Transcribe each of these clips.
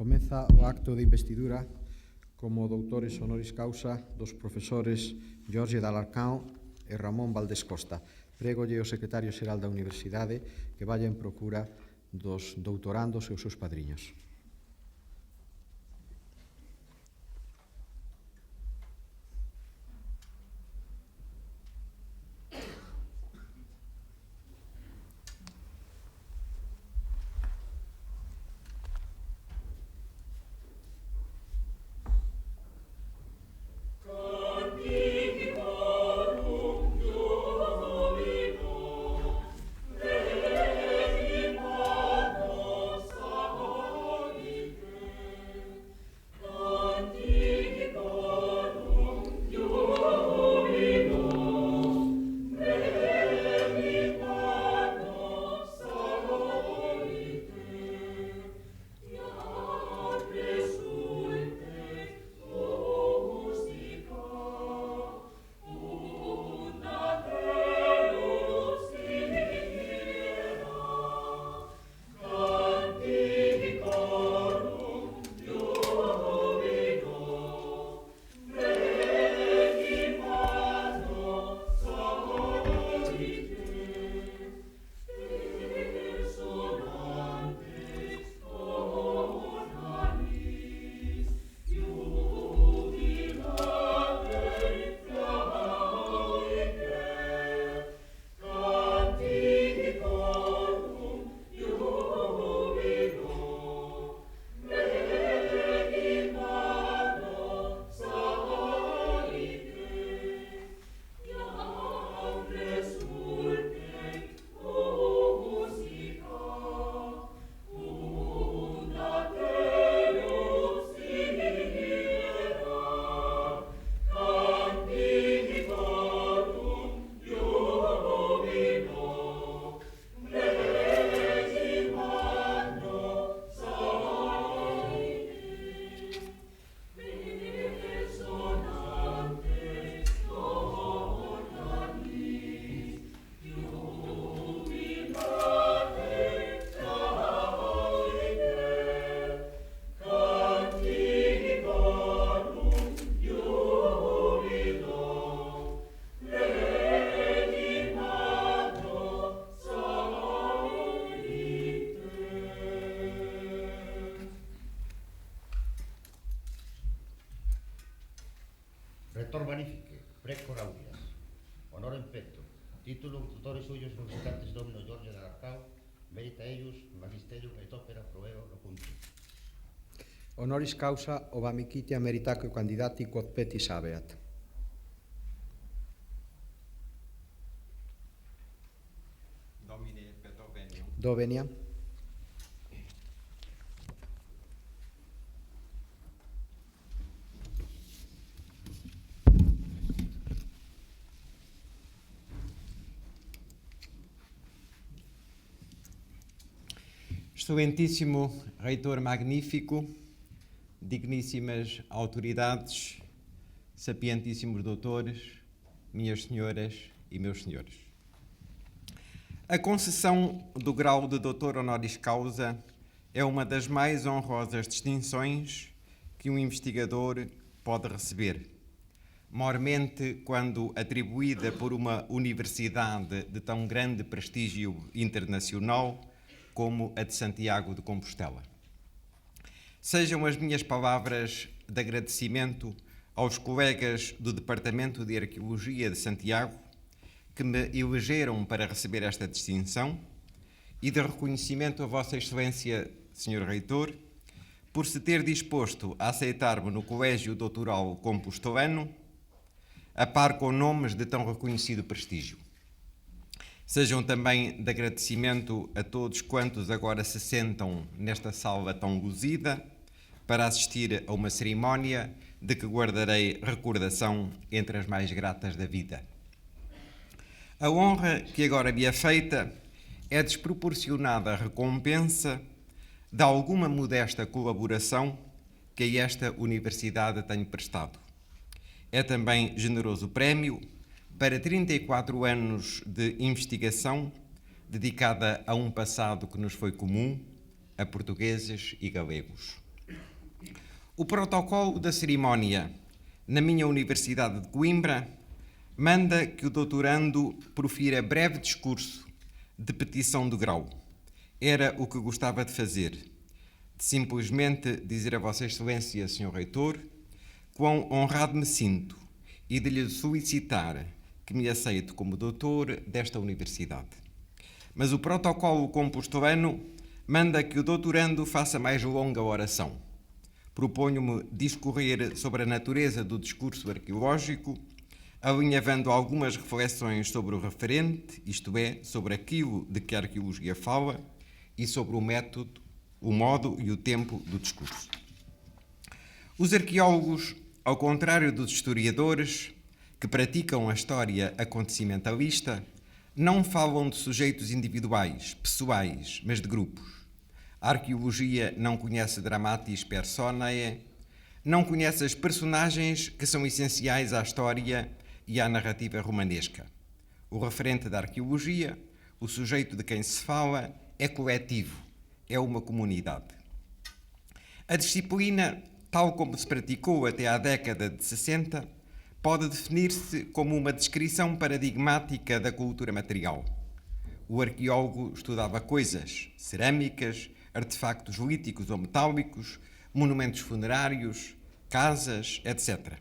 Comeza o acto de investidura como doutores honoris causa dos profesores Jorge de Alarcán e Ramón Valdés Costa. Prégolle ao secretario xeral da Universidade que vaya en procura dos doutorandos e os seus padriños. Rector Magnifique, Precor Aureas, Honorem Petto, Título Tutores Suyos Musicantes Domino Jorge de Alarcán, Merita Eius, Magisterium et Opera Proeo Locunti. Honoris causa ob amicitia meritaque candidati quod petis habeat. Domine Petro Veniam. Do venia. Excelentíssimo Reitor Magnífico, digníssimas autoridades, sapientíssimos doutores, minhas senhoras e meus senhores. A concessão do grau de doutor honoris causa é uma das mais honrosas distinções que um investigador pode receber, maiormente quando atribuída por uma universidade de tão grande prestígio internacional como a de Santiago de Compostela. Sejam as minhas palavras de agradecimento aos colegas do Departamento de Arqueologia de Santiago que me elegeram para receber esta distinção e de reconhecimento a Vossa Excelência Sr. Reitor, por se ter disposto a aceitar-me no Colégio Doutoral Compostolano, a par com nomes de tão reconhecido prestígio. Sejam também de agradecimento a todos quantos agora se sentam nesta sala tão luzida para assistir a uma cerimónia de que guardarei recordação entre as mais gratas da vida. A honra que agora me é feita é desproporcionada recompensa de alguma modesta colaboração que a esta universidade tenho prestado. É também generoso prémio para 34 anos de investigação dedicada a um passado que nos foi comum, a portugueses e galegos. O protocolo da cerimónia na minha Universidade de Coimbra manda que o doutorando profira breve discurso de petição de grau. Era o que gostava de fazer, de simplesmente dizer a Vossa Excelência, Sr. Reitor, quão honrado me sinto e de lhe solicitar que me aceite como doutor desta universidade. Mas o protocolo compostolano manda que o doutorando faça mais longa oração. Proponho-me discorrer sobre a natureza do discurso arqueológico, alinhavando algumas reflexões sobre o referente, isto é, sobre aquilo de que a arqueologia fala, e sobre o método, o modo e o tempo do discurso. Os arqueólogos, ao contrário dos historiadores, que praticam a história acontecimentalista, não falam de sujeitos individuais, pessoais, mas de grupos. A arqueologia não conhece dramatis personae, não conhece as personagens que são essenciais à história e à narrativa romanesca. O referente da arqueologia, o sujeito de quem se fala, é coletivo, é uma comunidade. A disciplina, tal como se praticou até à década de 60, pode definir-se como uma descrição paradigmática da cultura material. O arqueólogo estudava coisas, cerâmicas, artefactos líticos ou metálicos, monumentos funerários, casas, etc.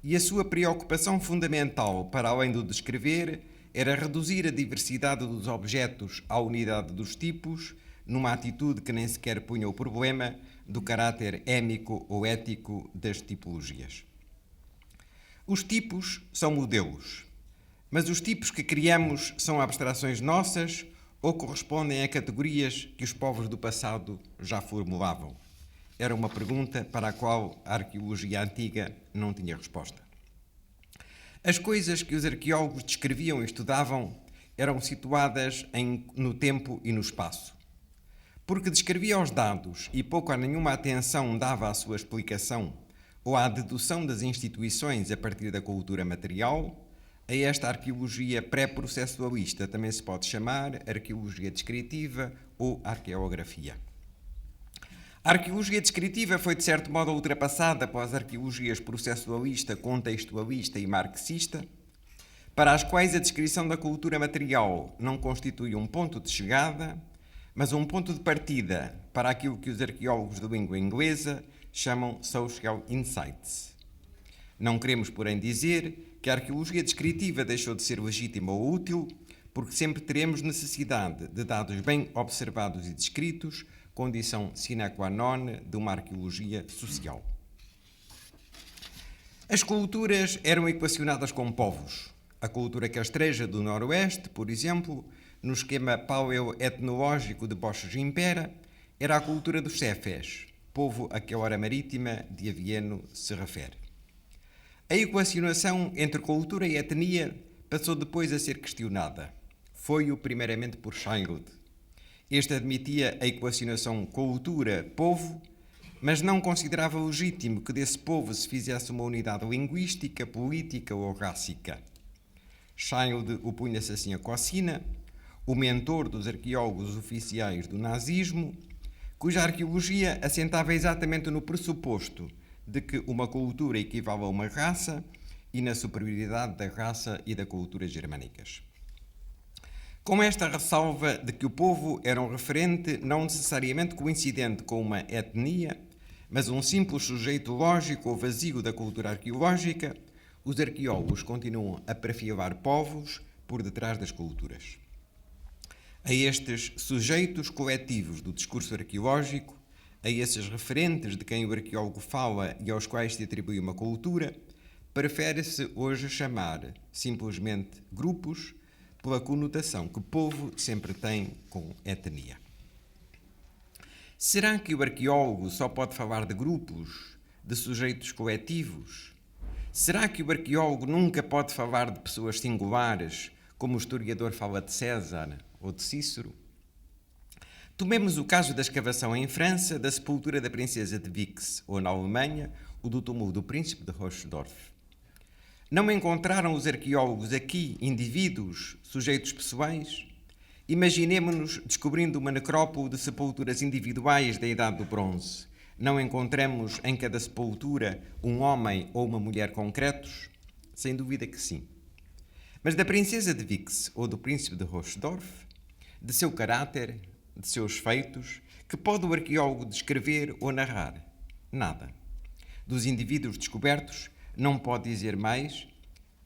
E a sua preocupação fundamental, para além do descrever, era reduzir a diversidade dos objetos à unidade dos tipos, numa atitude que nem sequer punha o problema do caráter émico ou ético das tipologias. Os tipos são modelos, mas os tipos que criamos são abstrações nossas ou correspondem a categorias que os povos do passado já formulavam? Era uma pergunta para a qual a arqueologia antiga não tinha resposta. As coisas que os arqueólogos descreviam e estudavam eram situadas no tempo e no espaço. Porque descrevia os dados e pouco a nenhuma atenção dava à sua explicação ou à dedução das instituições a partir da cultura material, a esta arqueologia pré-processualista também se pode chamar arqueologia descritiva ou arqueografia. A arqueologia descritiva foi, de certo modo, ultrapassada pelas arqueologias processualista, contextualista e marxista, para as quais a descrição da cultura material não constitui um ponto de chegada, mas um ponto de partida para aquilo que os arqueólogos de língua inglesa chamam social insights. Não queremos, porém, dizer que a arqueologia descritiva deixou de ser legítima ou útil, porque sempre teremos necessidade de dados bem observados e descritos, condição sine qua non de uma arqueologia social. As culturas eram equacionadas com povos. A cultura castreja do Noroeste, por exemplo, no esquema paleoetnológico de Bosch-Gimpera, era a cultura dos Cefés, povo a que a hora marítima de Avieno se refere. A equacionação entre cultura e etnia passou depois a ser questionada. Foi-o primeiramente por Scheinrud. Este admitia a equacionação cultura-povo, mas não considerava legítimo que desse povo se fizesse uma unidade linguística, política ou rássica. Scheinrud opunha-se assim a Cocina, o mentor dos arqueólogos oficiais do nazismo, cuja arqueologia assentava exatamente no pressuposto de que uma cultura equivale a uma raça e na superioridade da raça e da cultura germânicas. Com esta ressalva de que o povo era um referente não necessariamente coincidente com uma etnia, mas um simples sujeito lógico ou vazio da cultura arqueológica, os arqueólogos continuam a perfilar povos por detrás das culturas. A estes sujeitos coletivos do discurso arqueológico, a esses referentes de quem o arqueólogo fala e aos quais se atribui uma cultura, prefere-se hoje chamar simplesmente grupos, pela conotação que povo sempre tem com etnia. Será que o arqueólogo só pode falar de grupos, de sujeitos coletivos? Será que o arqueólogo nunca pode falar de pessoas singulares, como o historiador fala de César ou de Cícero? Tomemos o caso da escavação em França da sepultura da princesa de Vix, ou na Alemanha, o do túmulo do príncipe de Rochdorf. Não encontraram os arqueólogos aqui indivíduos, sujeitos pessoais? Imaginemo-nos descobrindo uma necrópole de sepulturas individuais da Idade do Bronze. Não encontramos em cada sepultura um homem ou uma mulher concretos? Sem dúvida que sim. Mas da princesa de Vix ou do príncipe de Rochdorf, de seu caráter, de seus feitos, que pode o arqueólogo descrever ou narrar? Nada. Dos indivíduos descobertos, não pode dizer mais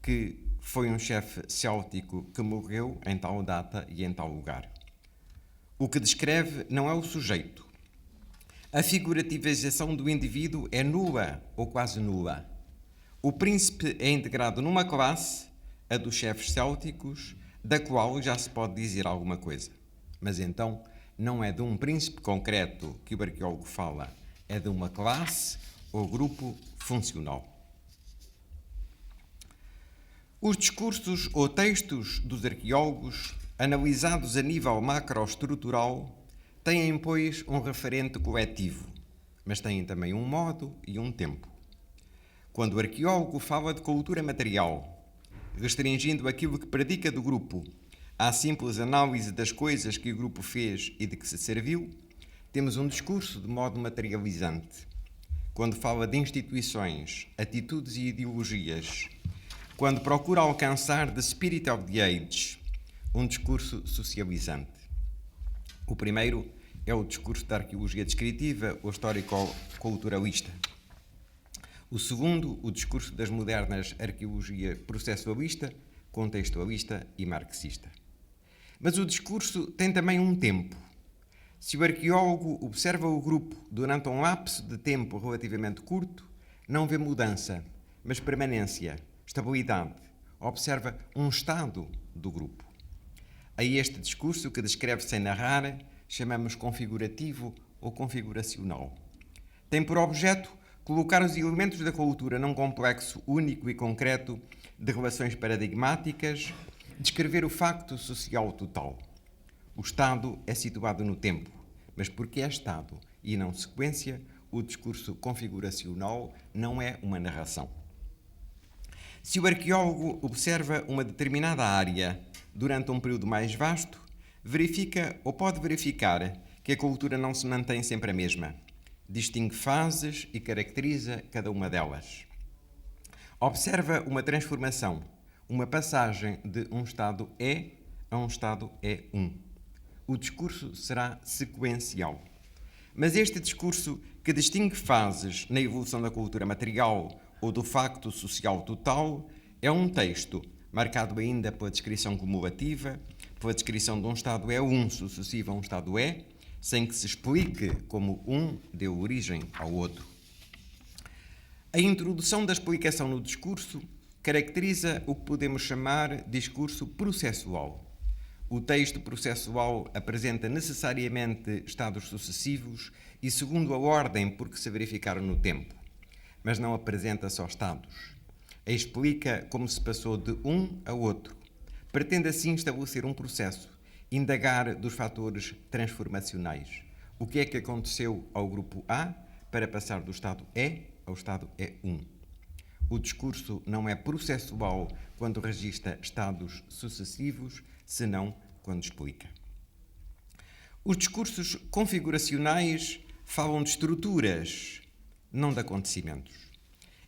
que foi um chefe céltico que morreu em tal data e em tal lugar. O que descreve não é o sujeito. A figurativização do indivíduo é nula ou quase nula. O príncipe é integrado numa classe, a dos chefes célticos, da qual já se pode dizer alguma coisa. Mas então não é de um príncipe concreto que o arqueólogo fala, é de uma classe ou grupo funcional. Os discursos ou textos dos arqueólogos, analisados a nível macroestrutural, têm, pois, um referente coletivo, mas têm também um modo e um tempo. Quando o arqueólogo fala de cultura material, restringindo aquilo que predica do grupo à simples análise das coisas que o grupo fez e de que se serviu, temos um discurso de modo materializante. Quando fala de instituições, atitudes e ideologias, quando procura alcançar the spirit of the age, um discurso socializante. O primeiro é o discurso da arqueologia descritiva ou histórico-culturalista. O segundo, o discurso das modernas arqueologia processualista, contextualista e marxista. Mas o discurso tem também um tempo. Se o arqueólogo observa o grupo durante um lapso de tempo relativamente curto, não vê mudança, mas permanência, estabilidade. Observa um estado do grupo. A este discurso, que descreve sem narrar, chamamos configurativo ou configuracional. Tem por objeto colocar os elementos da cultura num complexo único e concreto de relações paradigmáticas, descrever o facto social total. O Estado é situado no tempo, mas porque é Estado e não sequência, o discurso configuracional não é uma narração. Se o arqueólogo observa uma determinada área durante um período mais vasto, verifica ou pode verificar que a cultura não se mantém sempre a mesma. Distingue fases e caracteriza cada uma delas. Observa uma transformação, uma passagem de um estado é a um estado é um. O discurso será sequencial. Mas este discurso que distingue fases na evolução da cultura material ou do facto social total é um texto marcado ainda pela descrição cumulativa, pela descrição de um estado é um sucessivo a um estado é, sem que se explique como um deu origem ao outro. A introdução da explicação no discurso caracteriza o que podemos chamar discurso processual. O texto processual apresenta necessariamente estados sucessivos e segundo a ordem por que se verificaram no tempo, mas não apresenta só estados. Explica como se passou de um a outro. Pretende assim estabelecer um processo, indagar dos fatores transformacionais. O que é que aconteceu ao grupo A para passar do estado E ao estado E1? O discurso não é processual quando registra estados sucessivos, senão quando explica. Os discursos configuracionais falam de estruturas, não de acontecimentos.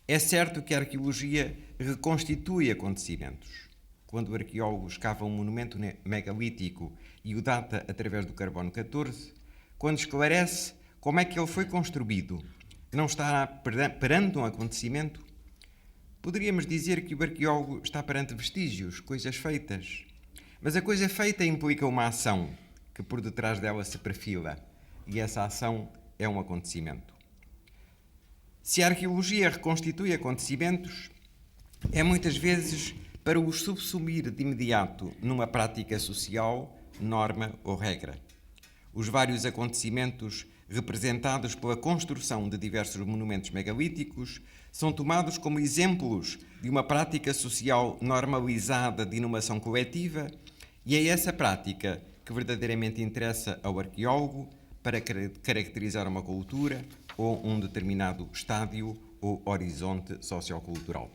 É certo que a arqueologia reconstitui acontecimentos. Quando o arqueólogo escava um monumento megalítico e o data através do carbono 14, quando esclarece como é que ele foi construído, não está perante um acontecimento? Poderíamos dizer que o arqueólogo está perante vestígios, coisas feitas. Mas a coisa feita implica uma ação, que por detrás dela se perfila, e essa ação é um acontecimento. Se a arqueologia reconstitui acontecimentos, é muitas vezes para os subsumir de imediato numa prática social, norma ou regra. Os vários acontecimentos representados pela construção de diversos monumentos megalíticos são tomados como exemplos de uma prática social normalizada de inumação coletiva, e é essa prática que verdadeiramente interessa ao arqueólogo para caracterizar uma cultura ou um determinado estádio ou horizonte sociocultural.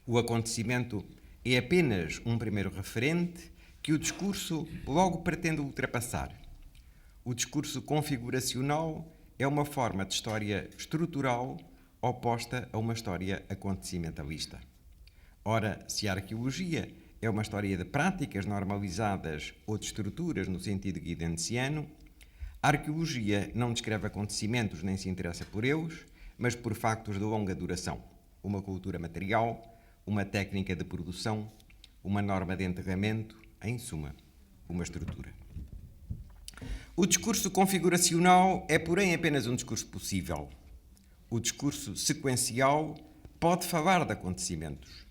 O acontecimento é apenas um primeiro referente que o discurso logo pretende ultrapassar. O discurso configuracional é uma forma de história estrutural oposta a uma história acontecimentalista. Ora, se a arqueologia é uma história de práticas normalizadas ou de estruturas no sentido guidenciano, a arqueologia não descreve acontecimentos nem se interessa por eles, mas por factos de longa duração. Uma cultura material, uma técnica de produção, uma norma de enterramento, em suma, uma estrutura. O discurso configuracional é, porém, apenas um discurso possível. O discurso sequencial pode falar de acontecimentos.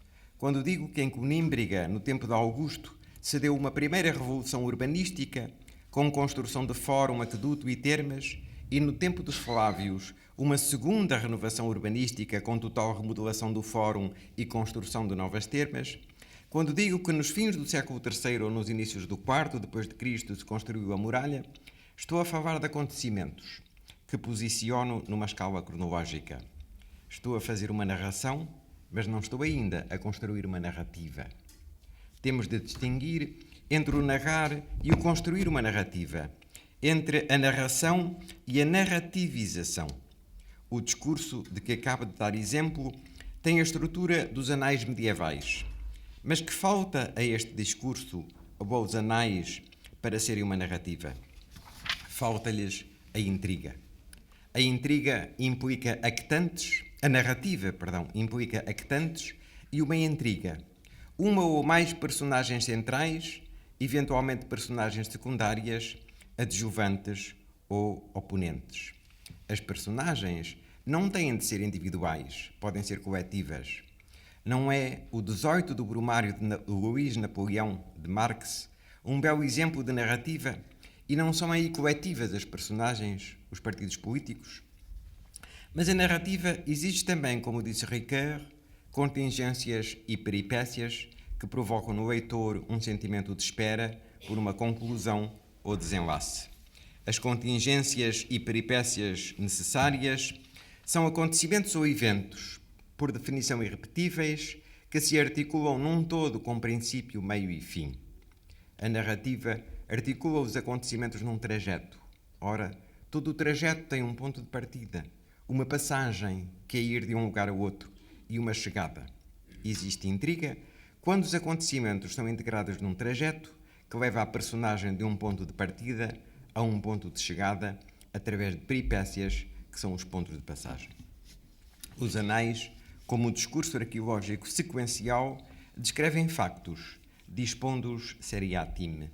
Quando digo que em Conímbriga, no tempo de Augusto, se deu uma primeira revolução urbanística, com construção de fórum, aqueduto e termas, e no tempo dos Flávios, uma segunda renovação urbanística com total remodelação do fórum e construção de novas termas, quando digo que nos fins do século III ou nos inícios do IV depois de Cristo se construiu a muralha, estou a falar de acontecimentos que posiciono numa escala cronológica. Estou a fazer uma narração, mas não estou ainda a construir uma narrativa. Temos de distinguir entre o narrar e o construir uma narrativa, entre a narração e a narrativização. O discurso de que acabo de dar exemplo tem a estrutura dos anais medievais. Mas que falta a este discurso ou aos anais para serem uma narrativa? Falta-lhes a intriga. A intriga implica actantes, a narrativa, implica actantes e uma intriga. Uma ou mais personagens centrais, eventualmente personagens secundárias, adjuvantes ou oponentes. As personagens não têm de ser individuais, podem ser coletivas. Não é o 18 do Brumário de Luís Napoleão, de Marx, um belo exemplo de narrativa? E não são aí coletivas as personagens, os partidos políticos? Mas a narrativa exige também, como disse Ricoeur, contingências e peripécias que provocam no leitor um sentimento de espera por uma conclusão ou desenlace. As contingências e peripécias necessárias são acontecimentos ou eventos, por definição irrepetíveis, que se articulam num todo com princípio, meio e fim. A narrativa articula os acontecimentos num trajeto. Ora, todo o trajeto tem um ponto de partida, uma passagem, que é ir de um lugar ao outro, e uma chegada. Existe intriga quando os acontecimentos são integrados num trajeto que leva a personagem de um ponto de partida a um ponto de chegada através de peripécias que são os pontos de passagem. Os anais, como o discurso arqueológico sequencial, descrevem factos, dispondo-os seriatim.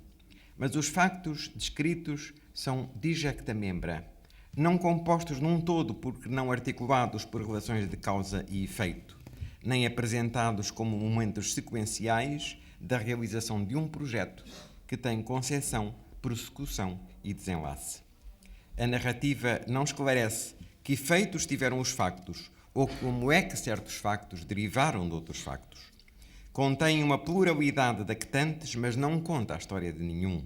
Mas os factos descritos são disjecta membra, não compostos num todo porque não articulados por relações de causa e efeito, nem apresentados como momentos sequenciais da realização de um projeto que tem concepção, prossecução e desenlace. A narrativa não esclarece que efeitos tiveram os factos ou como é que certos factos derivaram de outros factos. Contém uma pluralidade de actantes, mas não conta a história de nenhum.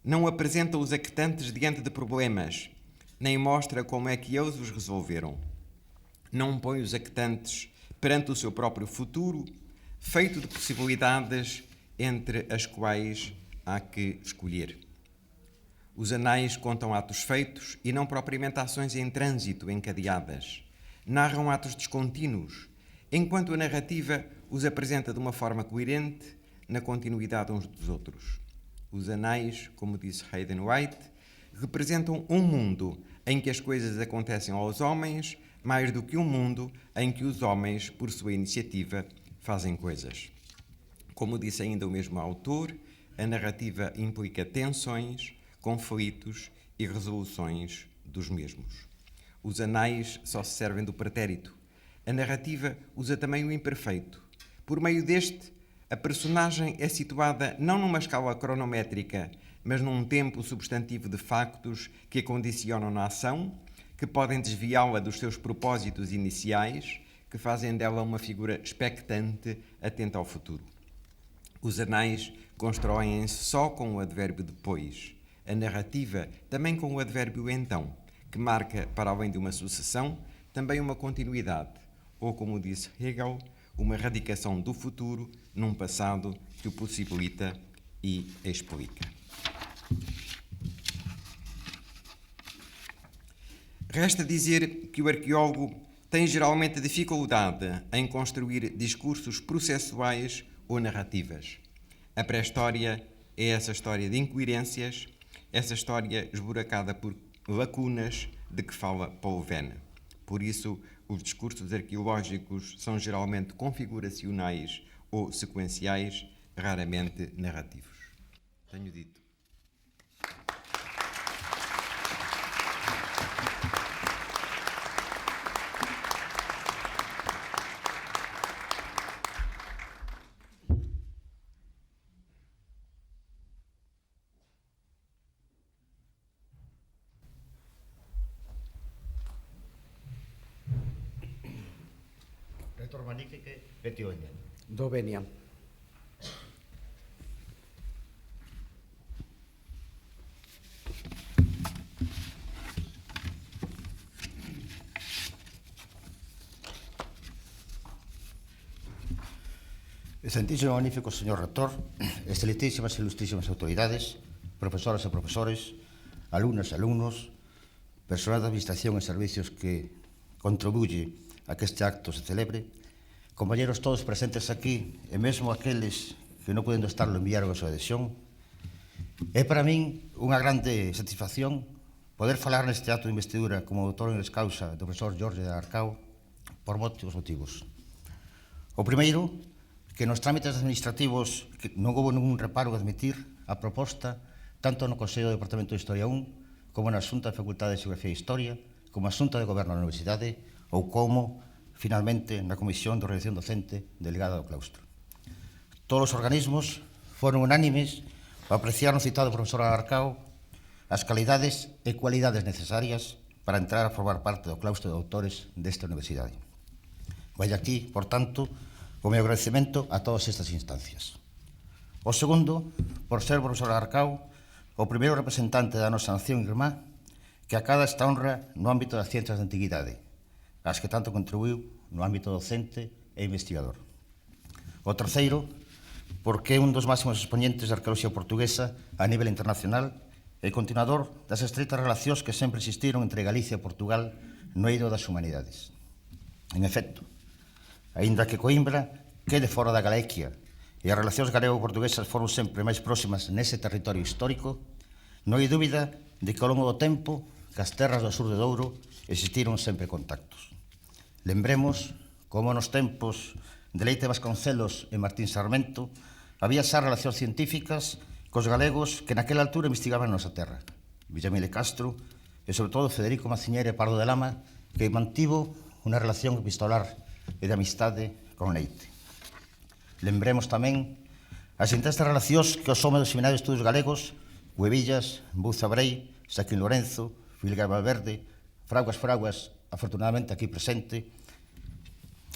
Não apresenta os actantes diante de problemas, nem mostra como é que eles os resolveram. Não põe os actantes perante o seu próprio futuro, feito de possibilidades entre as quais há que escolher. Os anais contam atos feitos e não propriamente ações em trânsito encadeadas. Narram atos descontínuos, enquanto a narrativa os apresenta de uma forma coerente na continuidade uns dos outros. Os anais, como disse Hayden White, representam um mundo em que as coisas acontecem aos homens mais do que um mundo em que os homens, por sua iniciativa, fazem coisas. Como disse ainda o mesmo autor, a narrativa implica tensões, conflitos e resoluções dos mesmos. Os anais só se servem do pretérito. A narrativa usa também o imperfeito. Por meio deste, a personagem é situada não numa escala cronométrica, mas num tempo substantivo de factos que a condicionam na ação, que podem desviá-la dos seus propósitos iniciais, que fazem dela uma figura expectante, atenta ao futuro. Os anais constroem-se só com o advérbio depois. A narrativa também com o advérbio então, que marca, para além de uma sucessão, também uma continuidade, ou, como disse Hegel, uma radicação do futuro num passado que o possibilita e explica. Resta dizer que o arqueólogo tem geralmente dificuldade em construir discursos processuais ou narrativas. A pré-história é essa história de incoerências, essa história esburacada por lacunas de que fala Paul Venn. Por isso, os discursos arqueológicos são geralmente configuracionais ou sequenciais, raramente narrativos. Tenho dito. Rector Magnífique, Petionia. Dovenia. Excelentísimo e magnífico señor rector, excelentísimas e ilustrísimas autoridades, profesoras e profesores, alumnas e alumnos, personal de administración e servicios que contribuye a que este acto se celebre, compañeros todos presentes aquí e mesmo aqueles que non podendo estarlo enviaron a súa adhesión, é para min unha grande satisfacción poder falar neste acto de investidura como doutor honoris causa do profesor Jorge de Alarcao por moitos motivos. O primeiro, que nos trámites administrativos que non houve ningún reparo de admitir a proposta tanto no Consello do Departamento de Historia 1 como na Xunta de Facultade de Xeografía e Historia, como a Xunta de Goberno da Universidade ou como, finalmente, na Comisión de Organización Docente delegada do claustro. Todos os organismos foron unánimes ao apreciar no citado profesor Alarcao as calidades e cualidades necesarias para entrar a formar parte do claustro de doutores desta universidade. Vai aquí, por tanto, o meu agradecemento a todas estas instancias. O segundo, por ser o profesor Alarcao o primeiro representante da nosa nación irmá que acada esta honra no ámbito das ciencias de antiguidade, as que tanto contribuiu no ámbito docente e investigador. O terceiro, porque é un dos máximos exponentes da arqueoloxía portuguesa a nivel internacional e continuador das estreitas relacións que sempre existiron entre Galicia e Portugal no eido das humanidades. En efecto, aínda que Coimbra quede fora da Galicia e as relacións galego-portuguesas foron sempre máis próximas nese territorio histórico, non hai dúbida de que ao longo do tempo que as terras do sur de Douro existiron sempre contactos. Lembremos como nos tempos de Leite Vasconcelos e Martín Sarmento había xa relacións científicas cos galegos que naquela altura investigaban a nosa terra. Villamil Castro e, sobre todo, Federico Maciñeira e Pardo de Lama, que mantivo unha relación epistolar e de amistade con Leite. Lembremos tamén as intensas relacións que os homes do Seminario de Estudos Galegos, Huevillas, Bouza Brei, Saquín Lorenzo, Filgar Valverde, Fraguas, afortunadamente aquí presente,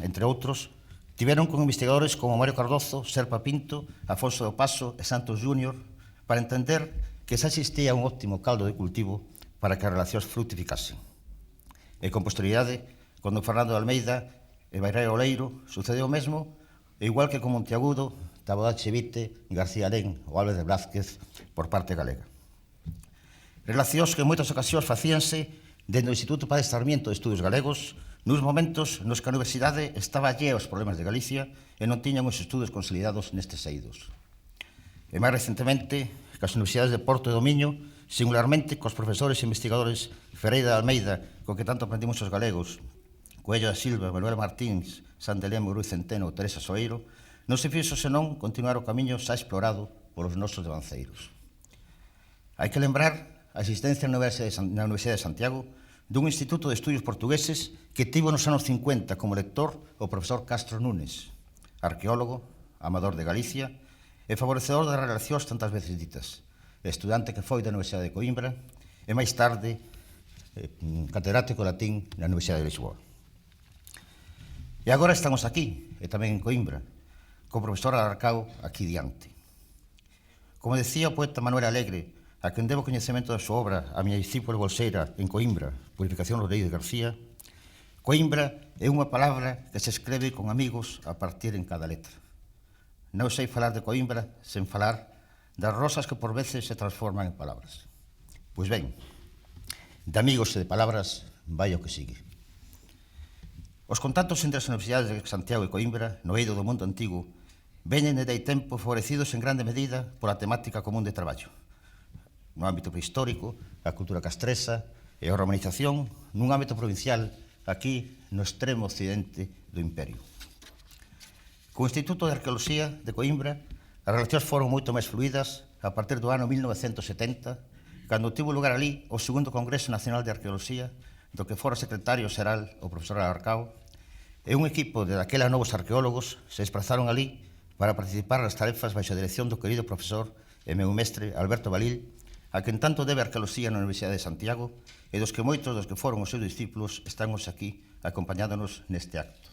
entre outros, tiveron con investigadores como Mario Cardozo, Serpa Pinto, Afonso do Paso e Santos Júnior para entender que xa existía un óptimo caldo de cultivo para que as relacións fructificasen. E con posterioridade, cando Fernando de Almeida e Bairrero Oleiro sucedeu o mesmo, igual que con Monteagudo, Tabodache Vite, García Alén ou Álvarez de Blázquez por parte galega. Relacións que en moitas ocasións facíanse dentro do Instituto Padre Sarmiento de Estudos Galegos nos momentos nos que a universidade estaba allea aos problemas de Galicia e non tiñan os estudos consolidados nestes eidos. E máis recentemente, cas universidades de Porto e do Miño, singularmente cos profesores e investigadores Ferreira de Almeida, co que tanto aprendimos os galegos, Coello da Silva, Manuel Martins, Sandelén, Ruiz Centeno ou Teresa Soeiro, non se fixo senón continuar o camiño xa explorado polos nosos devanceiros. Hai que lembrar a existencia na Universidade de Santiago dun Instituto de Estudios Portugueses que tivo nos anos 50 como lector o profesor Castro Núñez, arqueólogo, amador de Galicia e favorecedor das relacións tantas veces ditas, estudante que foi da Universidade de Coimbra e máis tarde catedrático de latín na Universidade de Lisboa. E agora estamos aquí, e tamén en Coimbra, co profesor Alarcao aquí diante. Como decía o poeta Manuel Alegre, a quen debo coñecemento da súa obra, a miña discípula bolseira en Coimbra, Purificación Rodríguez García, Coimbra é unha palabra que se escreve con amigos a partir en cada letra. Non sei falar de Coimbra sen falar das rosas que por veces se transforman en palabras. Pois ben, de amigos e de palabras vai o que sigue. Os contactos entre as universidades de Santiago e Coimbra, no eido do mundo antigo, veñen desde hai tempo favorecidos en grande medida pola temática común de traballo. No ámbito prehistórico, a cultura castresa e a romanización nun ámbito provincial aquí no extremo occidente do Imperio. Co Instituto de Arqueoloxía de Coimbra, as relacións foron moito máis fluidas a partir do ano 1970, cando tivo lugar ali o segundo Congreso Nacional de Arqueoloxía, do que fora secretario xeral o profesor Alarcao, e un equipo de daquela novos arqueólogos se desplazaron ali para participar nas tarefas baixo a dirección do querido profesor e meu mestre Alberto Balil, a quen tanto debe a arqueoloxía na Universidade de Santiago e dos que moitos dos que foron os seus discípulos están hoxe aquí acompañándonos neste acto.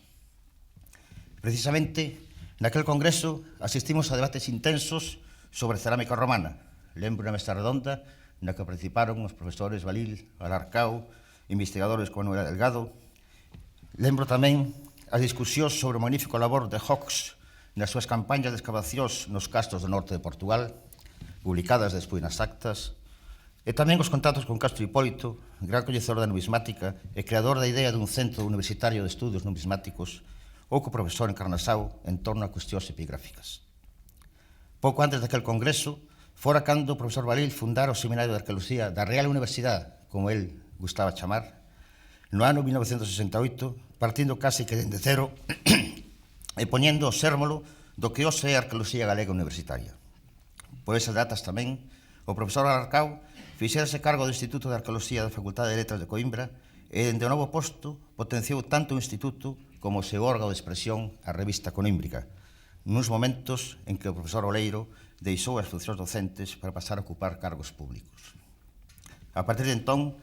Precisamente, naquel congreso asistimos a debates intensos sobre cerámica romana. Lembro unha mesa redonda na que participaron os profesores Balil, Alarcao, investigadores como Manuel Delgado. Lembro tamén as discusións sobre o magnífico labor de Hawks nas súas campañas de excavacións nos castros do norte de Portugal, publicadas despois nas actas, e tamén os contactos con Castro Hipólito, gran coñecedor da numismática e creador da idea dun centro universitario de estudos numismáticos, ou co profesor Encarnasao en torno a cuestións epigráficas. Pouco antes daquel congreso, fora cando o profesor Balil fundara o Seminario de Arqueoloxía da Real Universidade, como el gustaba chamar, no ano 1968, partindo case que dende cero e poñendo o sérmolo do que hoxe é a arqueoloxía galega universitaria. Por esas datas tamén, o profesor Alarcao fixérase cargo do Instituto de Arqueoloxía da Facultade de Letras de Coimbra e, dende o novo posto, potenciou tanto o Instituto como o seu órgano de expresión, a revista Conímbrica, nuns momentos en que o profesor Oleiro deixou as funcións docentes para pasar a ocupar cargos públicos. A partir de entón,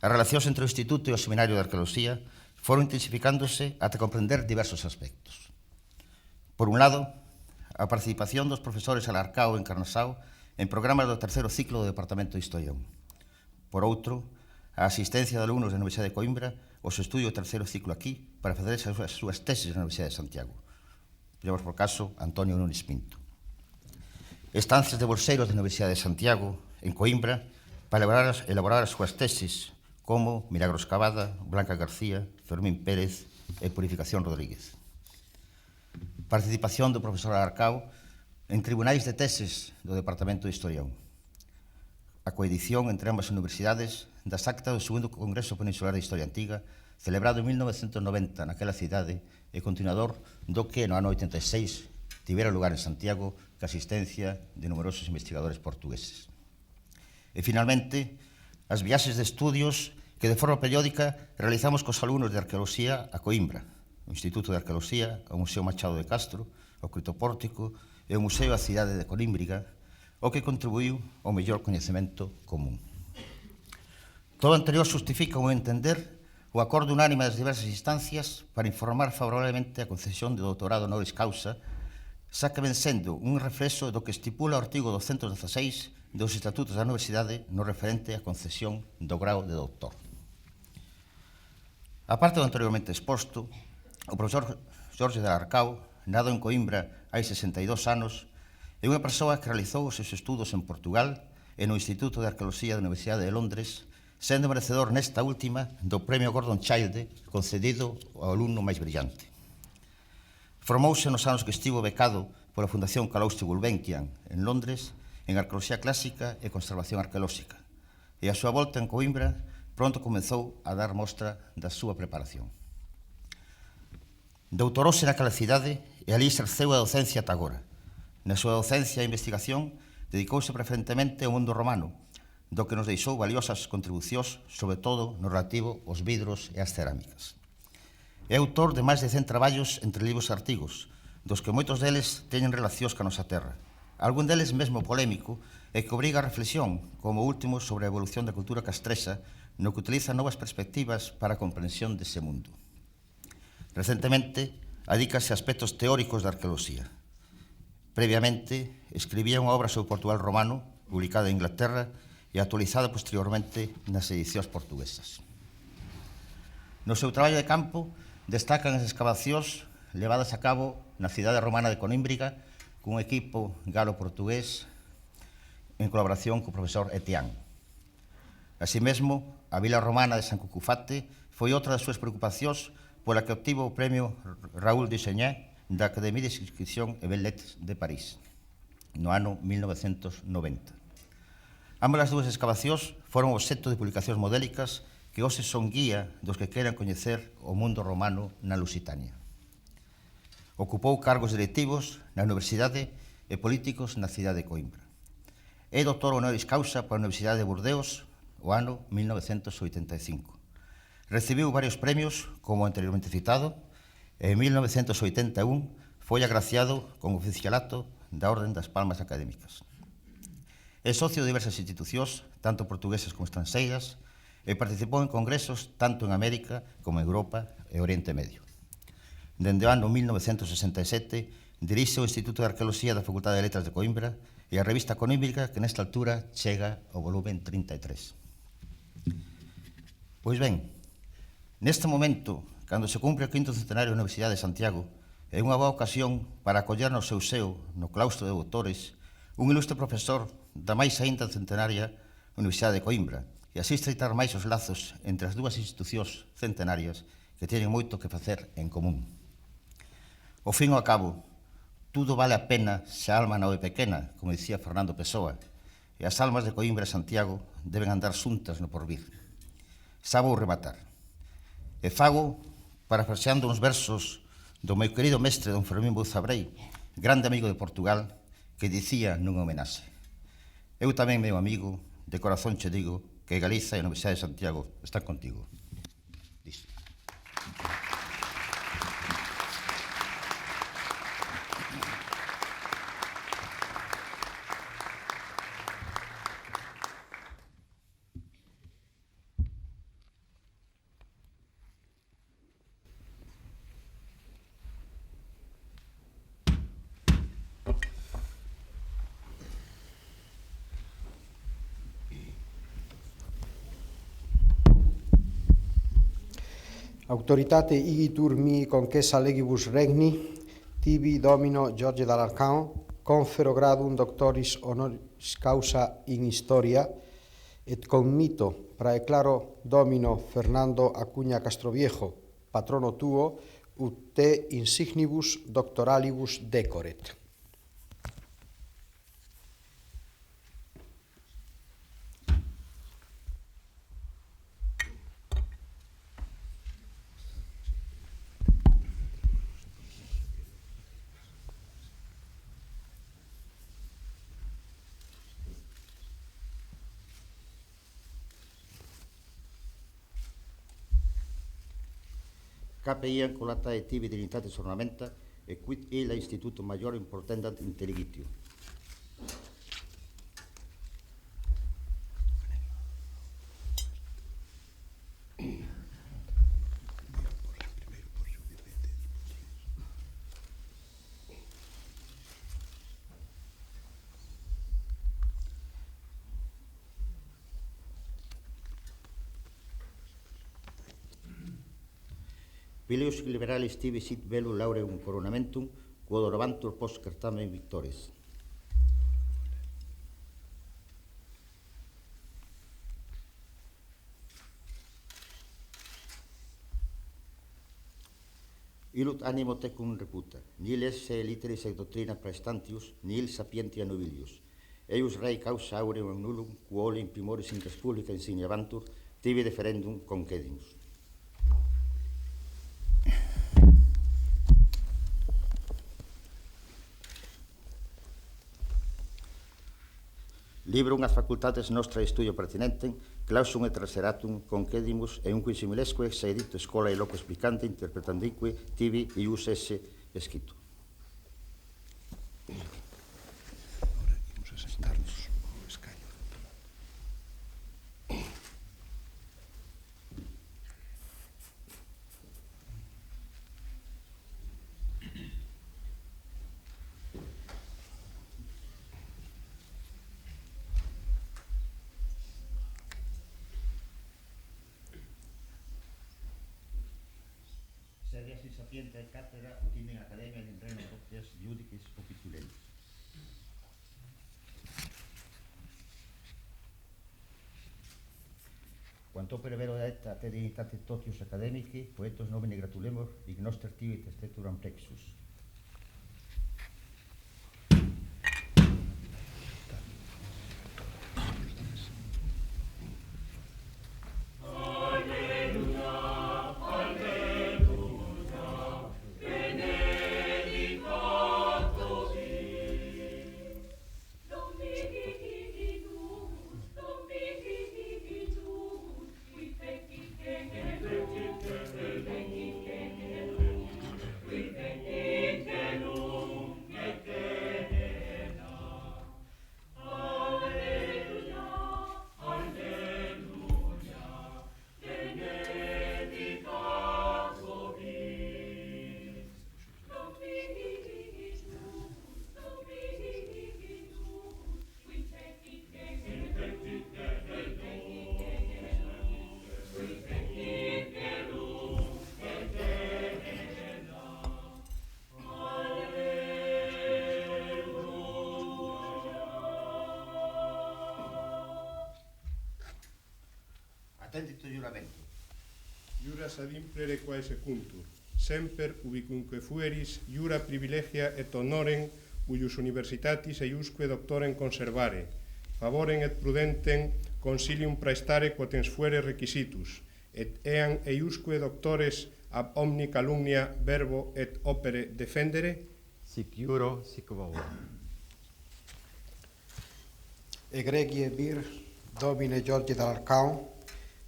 as relacións entre o Instituto e o Seminario de Arqueoloxía foron intensificándose ata comprender diversos aspectos. Por un lado, a participación dos profesores Alarcao e Encarnasao en programas do terceiro ciclo do Departamento de Historión. Por outro, a asistencia de alumnos da Universidade de Coimbra ao seu estudio do terceiro ciclo aquí para facer as súas teses na Universidade de Santiago. Pillamos por caso Antonio Núñez Pinto. Estancias de bolseiros da Universidade de Santiago en Coimbra para elaborar as súas teses como Milagros Cavada, Blanca García, Fermín Pérez e Purificación Rodríguez. Participación do profesor Alarcao en tribunais de teses do Departamento de Historión. A coedición entre ambas universidades das actas do segundo Congreso Peninsular de Historia Antiga, celebrado en 1990 naquela cidade e continuador do que no ano 86 tivera lugar en Santiago ca asistencia de numerosos investigadores portugueses. E, finalmente, as viaxes de estudios que de forma periódica realizamos cos alumnos de Arqueoloxía a Coimbra, o Instituto de Arqueoloxía, o Museo Machado de Castro, o Critopórtico e o Museo da Cidade de Conímbriga, o que contribuiu ao mellor coñecemento común. Todo o anterior justifica, ao entender, o acordo unánime das diversas instancias para informar favorablemente a concesión de doutorado honoris causa, xa que ven sendo un reflexo do que estipula o artigo 216 dos Estatutos da Universidade no referente á concesión do grao de doutor. A parte do anteriormente exposto, o profesor Jorge de Alarcao, nado en Coimbra hai 62 anos, é unha persoa que realizou os seus estudos en Portugal e no Instituto de Arqueoloxía da Universidade de Londres, sendo merecedor nesta última do Premio Gordon Childe concedido ao alumno máis brillante. Formouse nos anos que estivo becado pola Fundación Calouste Gulbenkian en Londres en Arqueoloxía Clásica e Conservación Arqueolóxica, e a súa volta en Coimbra pronto comezou a dar mostra da súa preparación. Doutorouse naquela cidade e ali exerceu a docencia ata agora, Na súa docencia e investigación dedicouse preferentemente ao mundo romano, do que nos deixou valiosas contribucións, sobre todo no relativo aos vidros e as cerámicas. É autor de máis de 100 traballos entre libros e artigos, dos que moitos deles teñen relacións ca nosa terra. Algún deles mesmo polémico e que obriga a reflexión, como o último sobre a evolución da cultura castrexa, no que utiliza novas perspectivas para a comprensión dese mundo. Recentemente, adícase a aspectos teóricos da arqueoloxía. Previamente, escribía unha obra sobre Portugal romano, publicada en Inglaterra e actualizada posteriormente nas edicións portuguesas. No seu traballo de campo, destacan as excavacións levadas a cabo na cidade romana de Conímbriga cun equipo galo-portugués en colaboración co profesor Etián. Así mesmo, a vila romana de San Cucufate foi outra das súas preocupacións pola que obtivo o premio Raoul Duchesneau da Academia de Inscripción e Belles-Lettres de París, no ano 1990. Ambas as dúas excavacións foron obxecto de publicacións modélicas que hoxe son guía dos que queran coñecer o mundo romano na Lusitania. Ocupou cargos directivos na Universidade e políticos na cidade de Coimbra. É doutor honoris causa pola Universidade de Burdeos o ano 1985. Recibiu varios premios, como anteriormente citado, e en 1981 foi agraciado con oficialato da Orden das Palmas Académicas. É socio de diversas institucións, tanto portuguesas como estranxeiras, e participou en congresos tanto en América como en Europa e Oriente Medio. Dende o ano 1967, dirixe o Instituto de Arqueoloxía da Facultade de Letras de Coimbra e a revista Conímbriga, que nesta altura chega ao volumen 33. Pois ben, neste momento, cando se cumpre o quinto centenario da Universidade de Santiago, é unha boa ocasión para acoller no seu seo, no claustro de doutores, un ilustre profesor da máis aínda centenaria Universidade de Coimbra, e así estreitar máis os lazos entre as dúas institucións centenarias que teñen moito que facer en común. Ao fin e ao cabo, tudo vale a pena se a alma non é pequena, como dicía Fernando Pessoa, e as almas de Coimbra e Santiago deben andar xuntas no porvir. Xa vou rematar. E fago parafraseando uns versos do meu querido mestre don Fermín Bouzabrei, grande amigo de Portugal, que dicía nunha homenaxe: eu tamén, meu amigo, de corazón che digo que Galiza e a Universidade de Santiago están contigo. Dice. Autoritate igitur mi conquesa legibus regni, tibi domino Giorgio d'Alarcón, confero gradum doctoris honoris causa in historia, et commito praeclaro domino Fernando Acuña Castroviejo, patrono tuo, ut te insignibus doctoralibus decoret. KPI colata et tibi dignitatis ornamenta, et quid illa institutum majorem portendant intelligitio. Pileus liberalis tibi sit velum laureum coronamentum, quod orabantur post certamen victores. Ilut animo tecum reputa, nihil esse literis et doctrina praestantius, nihil sapientia nobilius. Eius rei causa aureum nullum, quo olim primoris in res publica insigniabantur, tibi deferendum concedimus. libro unhas facultades nostra estudio pertinente, clausum et traseratum concedimus e unque similesque sedito escola e loco explicante interpretandique tibi ius esse escrito. Ahora imos a sentarnos ao escaño. Sede así sapiente e cátedra utimen academia en reino doctes iudicis opitulentis. Quanto per vero detta te dignitate totius academici, poetos nomine gratulemur, ignoster tibi testeturam plexus. Attendito giuramento. Iuras ad implere quae secuntur, semper ubicunque fueris, iura privilegia et honorem, uius universitatis eiusque doctorem conservare, favorem et prudentem consilium praestare quotens fuere requisitus, et eam eiusque doctores ab omni calumnia verbo et opere defendere, Sic iuro, sic volo. Egregie vir, Domine George Dalarcao,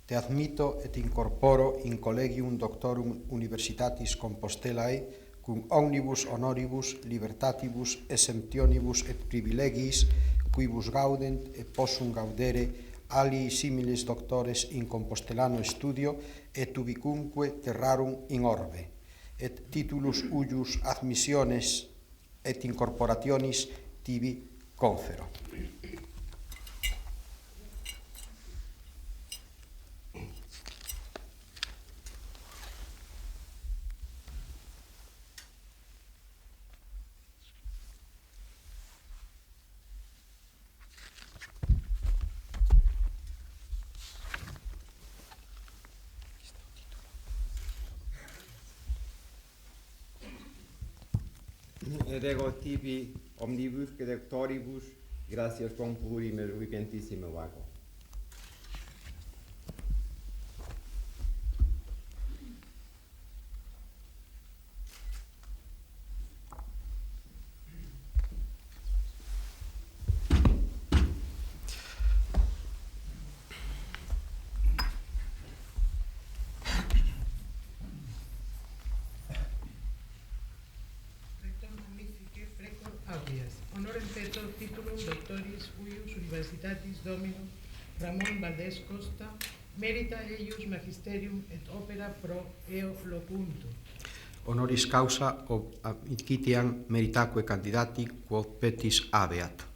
te admito et incorporo in collegium doctorum universitatis Compostellae cum omnibus honoribus libertatibus exemptionibus et privilegiis quibus gaudent et possum gaudere alii similes doctores in Compostellano studio et ubicunque terrarum in orbe et titulus uius admissiones et incorporationis tibi confero. Rego tibi omnibus que doctoribus, gratias conclurim et viventissime vago. Honorem peto titulum doctoris uius universitatis dominum Ramon Valdés Costa, merita eius magisterium et opera pro eo locuntur. Honoris causa ob amicitiam meritaque candidati quod petis habeat.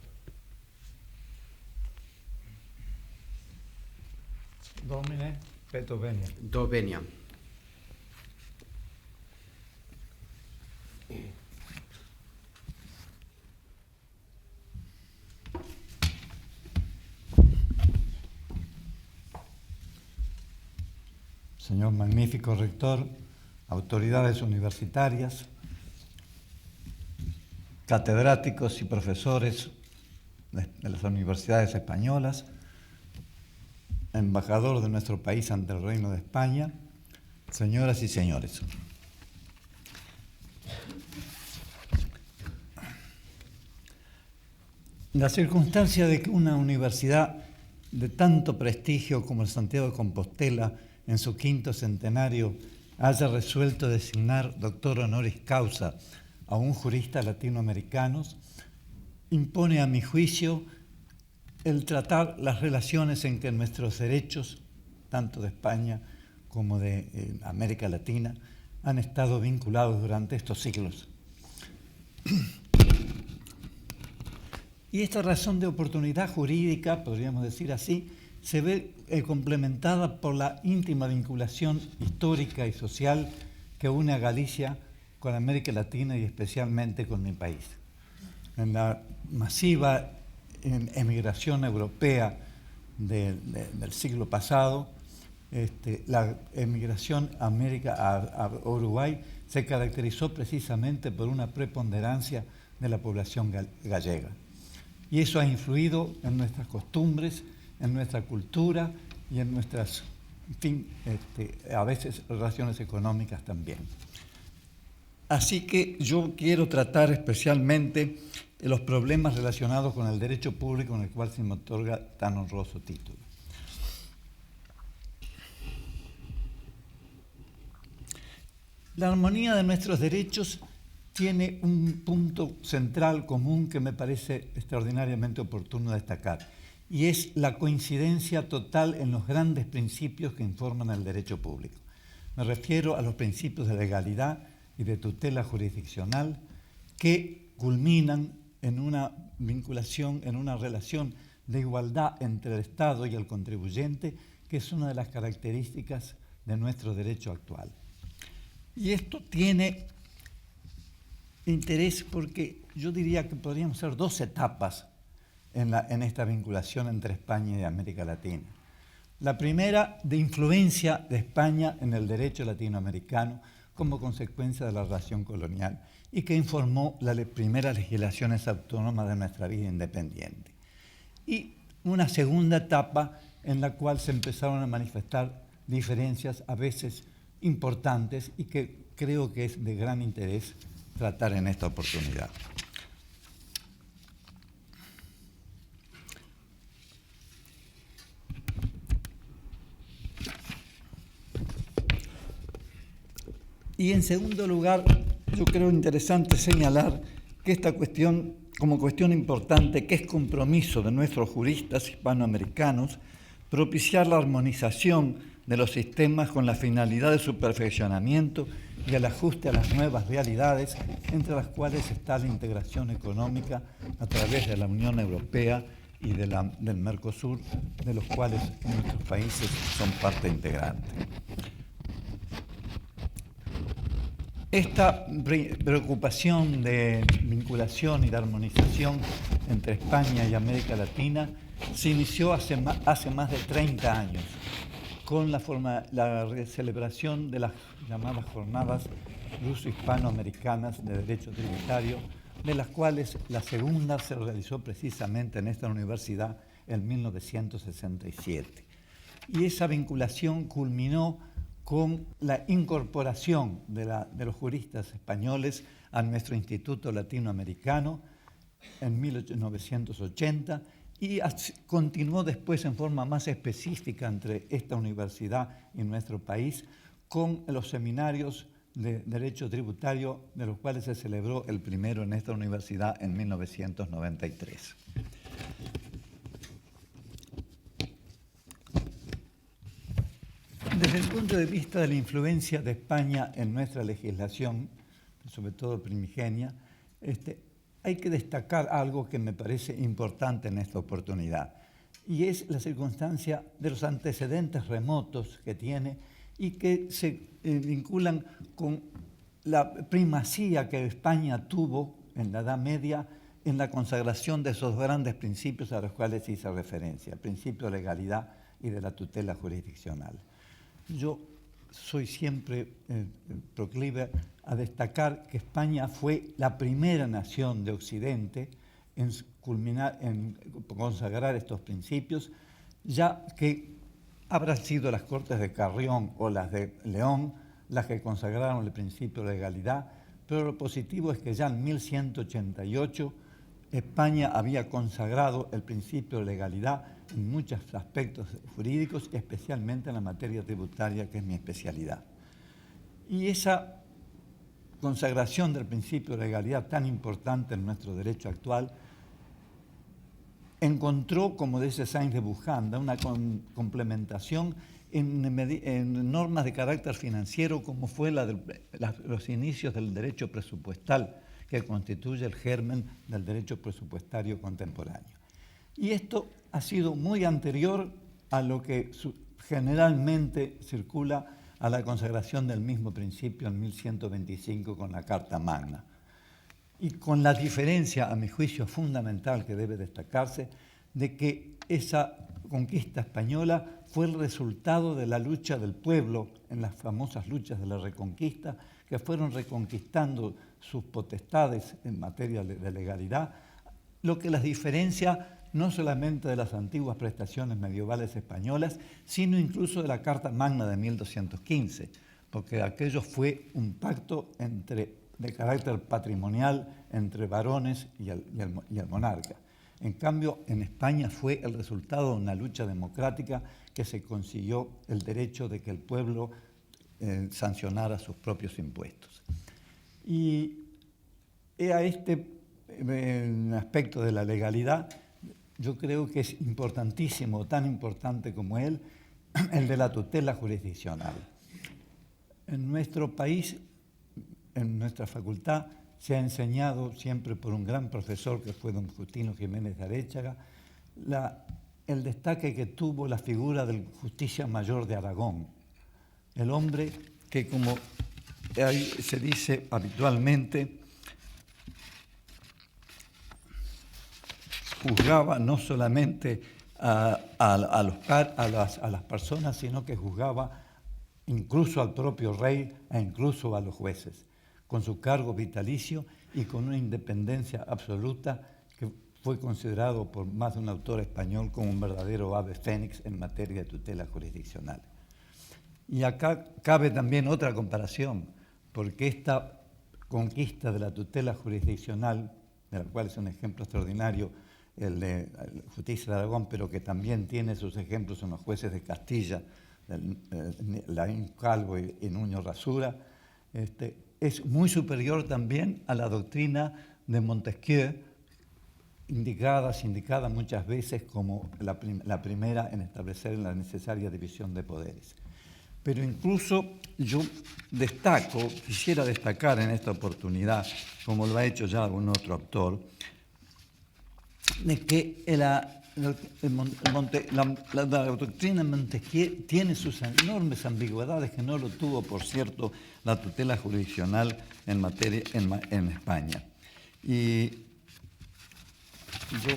Domine, peto veniam. Do veniam. Señor magnífico rector, autoridades universitarias, catedráticos y profesores de las universidades españolas, embajador de nuestro país ante el Reino de España, señoras y señores. La circunstancia de que una universidad de tanto prestigio como el Santiago de Compostela, en su 5º centenario, haya resuelto designar doctor honoris causa a un jurista latinoamericano, impone a mi juicio el tratar las relaciones en que nuestros derechos, tanto de España como de América Latina, han estado vinculados durante estos siglos. Y esta razón de oportunidad jurídica, podríamos decir así, se ve complementada por la íntima vinculación histórica y social que une a Galicia con América Latina y especialmente con mi país. En la masiva emigración europea del siglo pasado, la emigración a Uruguay se caracterizó precisamente por una preponderancia de la población gallega. Y eso ha influido en nuestras costumbres, en nuestra cultura y en nuestras, en fin, a veces relaciones económicas también. Así que yo quiero tratar especialmente los problemas relacionados con el derecho público en el cual se me otorga tan honroso título. La armonía de nuestros derechos tiene un punto central común que me parece extraordinariamente oportuno destacar, y es la coincidencia total en los grandes principios que informan el derecho público. Me refiero a los principios de legalidad y de tutela jurisdiccional que culminan en una vinculación, en una relación de igualdad entre el Estado y el contribuyente, que es una de las características de nuestro derecho actual. Y esto tiene interés porque yo diría que podríamos ser 2 etapas en esta vinculación entre España y América Latina. La primera, de influencia de España en el derecho latinoamericano como consecuencia de la relación colonial y que informó las primeras legislaciones autónomas de nuestra vida independiente. Y una segunda etapa en la cual se empezaron a manifestar diferencias a veces importantes y que creo que es de gran interés tratar en esta oportunidad. Y en segundo lugar, yo creo interesante señalar que esta cuestión, como cuestión importante, que es compromiso de nuestros juristas hispanoamericanos, propiciar la armonización de los sistemas con la finalidad de su perfeccionamiento y el ajuste a las nuevas realidades, entre las cuales está la integración económica a través de la Unión Europea y del Mercosur, de los cuales nuestros países son parte integrante. Esta preocupación de vinculación y de armonización entre España y América Latina se inició hace más de 30 años con la celebración de las llamadas jornadas ruso-hispanoamericanas de derecho tributario, de las cuales la segunda se realizó precisamente en esta universidad en 1967. Y esa vinculación culminó con la incorporación de los juristas españoles a nuestro Instituto Latinoamericano en 1980 y continuó después en forma más específica entre esta universidad y nuestro país con los seminarios de derecho tributario, de los cuales se celebró el primero en esta universidad en 1993. Desde el punto de vista de la influencia de España en nuestra legislación, sobre todo primigenia, hay que destacar algo que me parece importante en esta oportunidad, y es la circunstancia de los antecedentes remotos que tiene y que se vinculan con la primacía que España tuvo en la Edad Media en la consagración de esos grandes principios a los cuales hice referencia, el principio de legalidad y de la tutela jurisdiccional. Yo soy siempre proclive a destacar que España fue la primera nación de Occidente en consagrar estos principios, ya que habrán sido las Cortes de Carrión o las de León las que consagraron el principio de legalidad, pero lo positivo es que ya en 1188 España había consagrado el principio de legalidad en muchos aspectos jurídicos, especialmente en la materia tributaria, que es mi especialidad. Y esa consagración del principio de legalidad tan importante en nuestro derecho actual encontró, como dice Sainz de Bujanda, una complementación en normas de carácter financiero, como fue los inicios del derecho presupuestal, que constituye el germen del derecho presupuestario contemporáneo. Y esto ha sido muy anterior a lo que generalmente circula a la consagración del mismo principio en 1125 con la Carta Magna. Y con la diferencia, a mi juicio, fundamental que debe destacarse, de que esa conquista española fue el resultado de la lucha del pueblo en las famosas luchas de la Reconquista, que fueron reconquistando sus potestades en materia de legalidad, lo que las diferencia no solamente de las antiguas prestaciones medievales españolas, sino incluso de la Carta Magna de 1215, porque aquello fue un pacto de carácter patrimonial entre varones y el monarca. En cambio, en España fue el resultado de una lucha democrática que se consiguió el derecho de que el pueblo sancionara sus propios impuestos. Y a este aspecto de la legalidad, yo creo que es importantísimo, tan importante como el de la tutela jurisdiccional. En nuestro país, en nuestra facultad, se ha enseñado siempre por un gran profesor que fue don Justino Jiménez de Aréchaga, el destaque que tuvo la figura del Justicia Mayor de Aragón, el hombre que, como se dice habitualmente, juzgaba no solamente a las personas, sino que juzgaba incluso al propio rey e incluso a los jueces, con su cargo vitalicio y con una independencia absoluta que fue considerado por más de un autor español como un verdadero ave fénix en materia de tutela jurisdiccional. Y acá cabe también otra comparación, porque esta conquista de la tutela jurisdiccional, de la cual es un ejemplo extraordinario el de Justicia de Aragón, pero que también tiene sus ejemplos en los jueces de Castilla, Laín Calvo y Nuño Rasura, es muy superior también a la doctrina de Montesquieu, indicada muchas veces como la primera en establecer la necesaria división de poderes. Pero incluso yo quisiera destacar en esta oportunidad, como lo ha hecho ya algún otro autor, de que la doctrina de Montesquieu tiene sus enormes ambigüedades, que no lo tuvo, por cierto, la tutela jurisdiccional en España. Y yo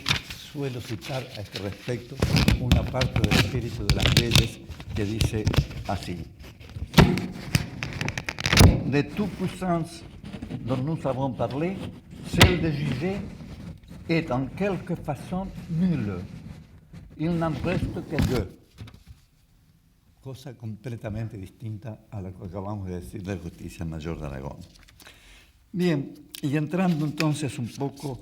suelo citar a este respecto una parte del espíritu de las leyes que dice así: de toute puissance dont nous avons parlé, celle de juger est en quelque façon nulle. Il n'en reste que deux. Cosa completamente distinta a lo que acabamos de decir de la Justicia Mayor de Aragón. Bien, y entrando entonces un poco,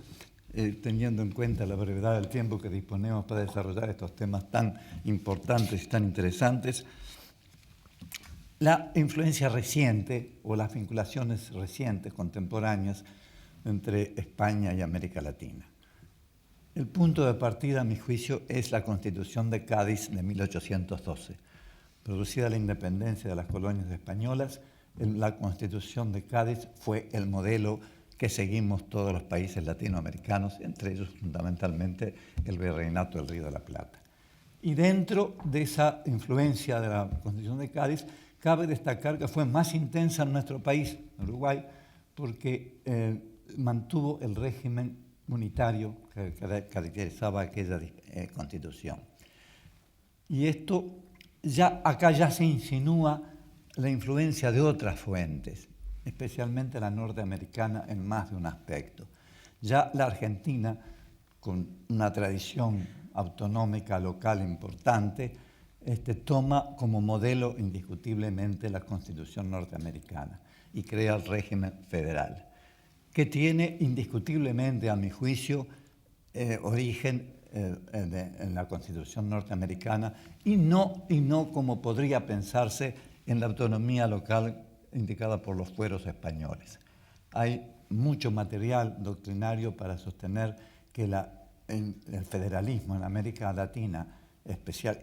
teniendo en cuenta la brevedad del tiempo que disponemos para desarrollar estos temas tan importantes y tan interesantes, la influencia reciente o las vinculaciones recientes, contemporáneas, entre España y América Latina. El punto de partida, a mi juicio, es la Constitución de Cádiz de 1812. Producida la independencia de las colonias españolas, la Constitución de Cádiz fue el modelo que seguimos todos los países latinoamericanos, entre ellos fundamentalmente el Virreinato del Río de la Plata. Y dentro de esa influencia de la Constitución de Cádiz, cabe destacar que fue más intensa en nuestro país, Uruguay, porque mantuvo el régimen unitario que caracterizaba aquella Constitución. Y esto acá ya se insinúa la influencia de otras fuentes, especialmente la norteamericana en más de un aspecto. Ya la Argentina, con una tradición autonómica local importante, toma como modelo indiscutiblemente la Constitución norteamericana y crea el régimen federal, que tiene indiscutiblemente, a mi juicio, origen en la Constitución norteamericana y no como podría pensarse en la autonomía local indicada por los fueros españoles. Hay mucho material doctrinario para sostener que el federalismo en América Latina,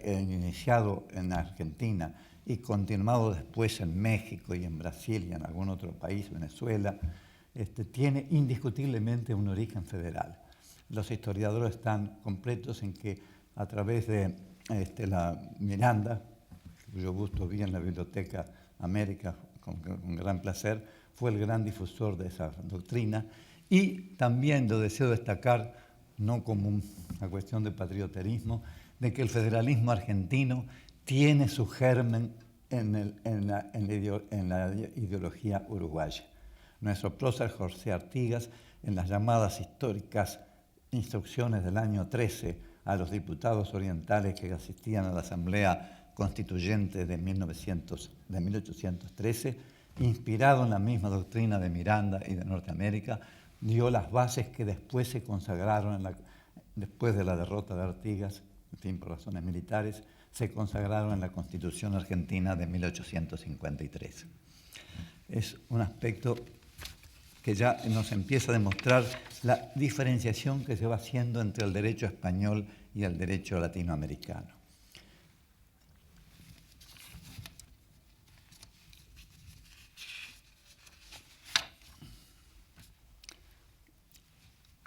iniciado en Argentina y continuado después en México y en Brasil y en algún otro país, Venezuela, tiene indiscutiblemente un origen federal. Los historiadores están completos en que a través de la Miranda, cuyo gusto vi en la Biblioteca América con gran placer, fue el gran difusor de esa doctrina, y también lo deseo destacar, no como una cuestión de patrioterismo, de que el federalismo argentino tiene su germen en la ideología uruguaya. Nuestro prócer José Artigas, en las llamadas históricas instrucciones del año 13 a los diputados orientales que asistían a la Asamblea Constituyente de 1813, inspirado en la misma doctrina de Miranda y de Norteamérica, dio las bases que después se consagraron, después de la derrota de Artigas, en fin, por razones militares, se consagraron en la Constitución Argentina de 1853. Es un aspecto que ya nos empieza a demostrar la diferenciación que se va haciendo entre el derecho español y el derecho latinoamericano.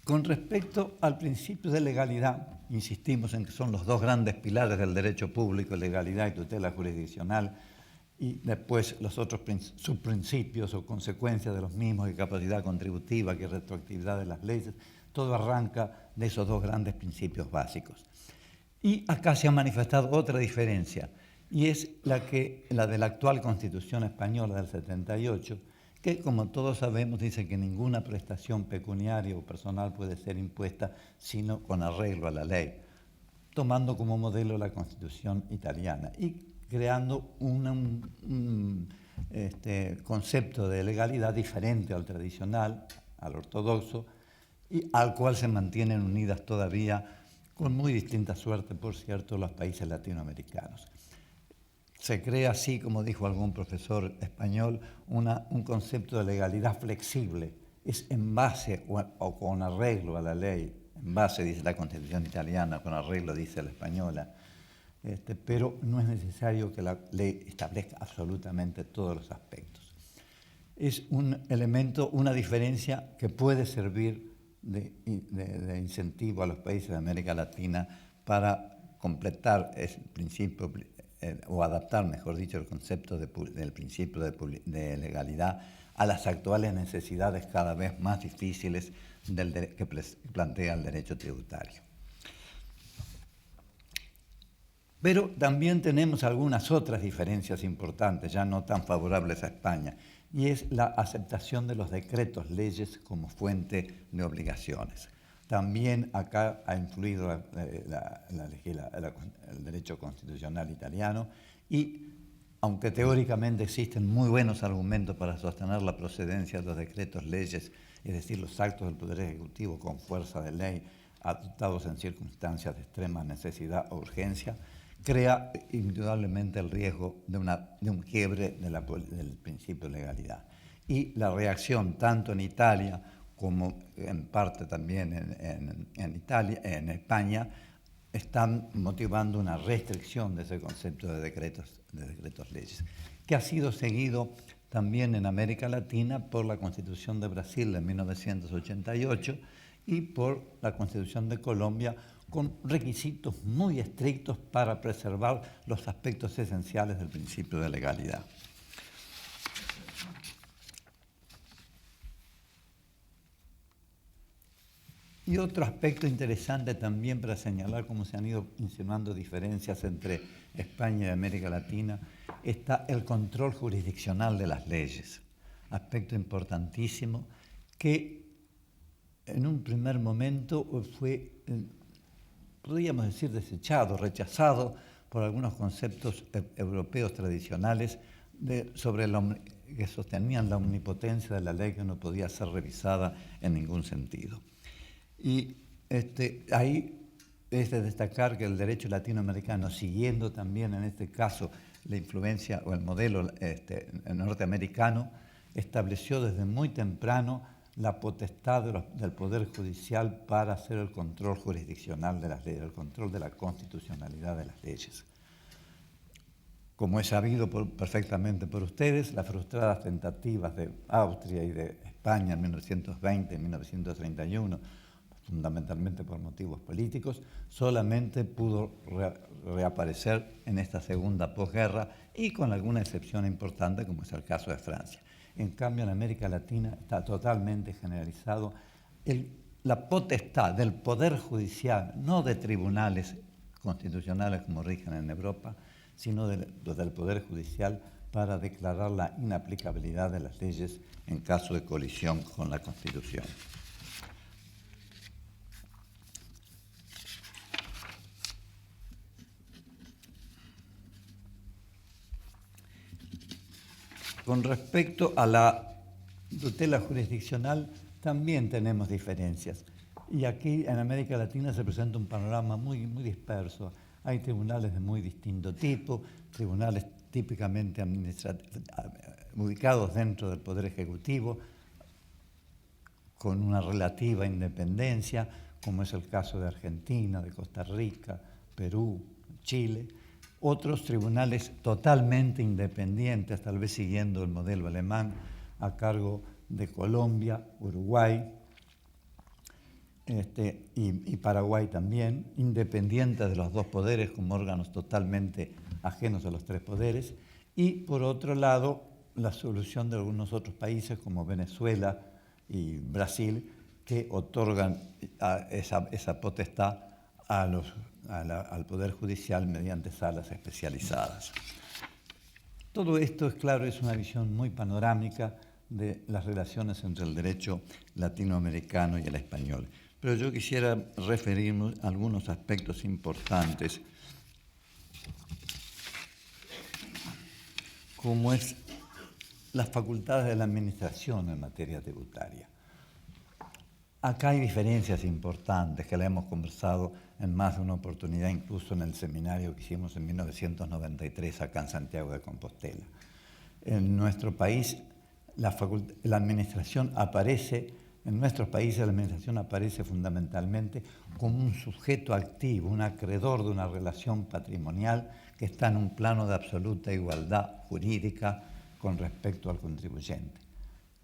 Con respecto al principio de legalidad, insistimos en que son los dos grandes pilares del derecho público, legalidad y tutela jurisdiccional, y después los otros subprincipios o consecuencias de los mismos, que capacidad contributiva, que retroactividad de las leyes, todo arranca de esos dos grandes principios básicos. Y acá se ha manifestado otra diferencia, y es la de la actual Constitución española del 78, que, como todos sabemos, dice que ninguna prestación pecuniaria o personal puede ser impuesta sino con arreglo a la ley, tomando como modelo la Constitución italiana y creando un concepto de legalidad diferente al tradicional, al ortodoxo, y al cual se mantienen unidas todavía, con muy distinta suerte, por cierto, los países latinoamericanos. Se crea así, como dijo algún profesor español, un concepto de legalidad flexible. Es en base o con arreglo a la ley. En base, dice la Constitución italiana, con arreglo, dice la española. Pero no es necesario que la ley establezca absolutamente todos los aspectos. Es un elemento, una diferencia que puede servir de incentivo a los países de América Latina para completar el principio o adaptar, mejor dicho, el concepto del principio de legalidad a las actuales necesidades cada vez más difíciles que plantea el derecho tributario. Pero también tenemos algunas otras diferencias importantes, ya no tan favorables a España, y es la aceptación de los decretos leyes como fuente de obligaciones. También acá ha influido el derecho constitucional italiano y, aunque teóricamente existen muy buenos argumentos para sostener la procedencia de los decretos leyes, es decir, los actos del Poder Ejecutivo con fuerza de ley adoptados en circunstancias de extrema necesidad o urgencia, crea indudablemente el riesgo de un quiebre del principio de legalidad. Y la reacción tanto en Italia como en parte también en España, están motivando una restricción de ese concepto de decretos leyes, que ha sido seguido también en América Latina por la Constitución de Brasil de 1988 y por la Constitución de Colombia, con requisitos muy estrictos para preservar los aspectos esenciales del principio de legalidad. Y otro aspecto interesante también para señalar cómo se han ido insinuando diferencias entre España y América Latina, está el control jurisdiccional de las leyes. Aspecto importantísimo que en un primer momento fue, podríamos decir, desechado, rechazado por algunos conceptos europeos tradicionales que sostenían la omnipotencia de la ley, que no podía ser revisada en ningún sentido. Y Ahí es de destacar que el derecho latinoamericano, siguiendo también en este caso la influencia o el modelo norteamericano, estableció desde muy temprano la potestad del Poder Judicial para hacer el control jurisdiccional de las leyes, el control de la constitucionalidad de las leyes. Como es sabido perfectamente por ustedes, las frustradas tentativas de Austria y de España en 1920 y 1931, fundamentalmente por motivos políticos, solamente pudo reaparecer en esta segunda posguerra y con alguna excepción importante, como es el caso de Francia. En cambio, en América Latina está totalmente generalizado la potestad del Poder Judicial, no de tribunales constitucionales como rigen en Europa, sino del Poder Judicial para declarar la inaplicabilidad de las leyes en caso de colisión con la Constitución. Con respecto a la tutela jurisdiccional, también tenemos diferencias. Y aquí en América Latina se presenta un panorama muy disperso. Hay tribunales de muy distinto tipo, tribunales típicamente ubicados dentro del Poder Ejecutivo, con una relativa independencia, como es el caso de Argentina, de Costa Rica, Perú, Chile. Otros tribunales totalmente independientes, tal vez siguiendo el modelo alemán, a cargo de Colombia, Uruguay y Paraguay también, independientes de los dos poderes como órganos totalmente ajenos a los tres poderes. Y por otro lado, la solución de algunos otros países como Venezuela y Brasil, que otorgan esa potestad al Poder Judicial mediante salas especializadas. Todo esto, es claro, es una visión muy panorámica de las relaciones entre el derecho latinoamericano y el español. Pero yo quisiera referirme a algunos aspectos importantes, como es las facultades de la administración en materia tributaria. Acá hay diferencias importantes que la hemos conversado en más de una oportunidad, incluso en el seminario que hicimos en 1993 acá en Santiago de Compostela. En nuestro país, la administración aparece, en nuestros países la administración aparece fundamentalmente como un sujeto activo, un acreedor de una relación patrimonial que está en un plano de absoluta igualdad jurídica con respecto al contribuyente.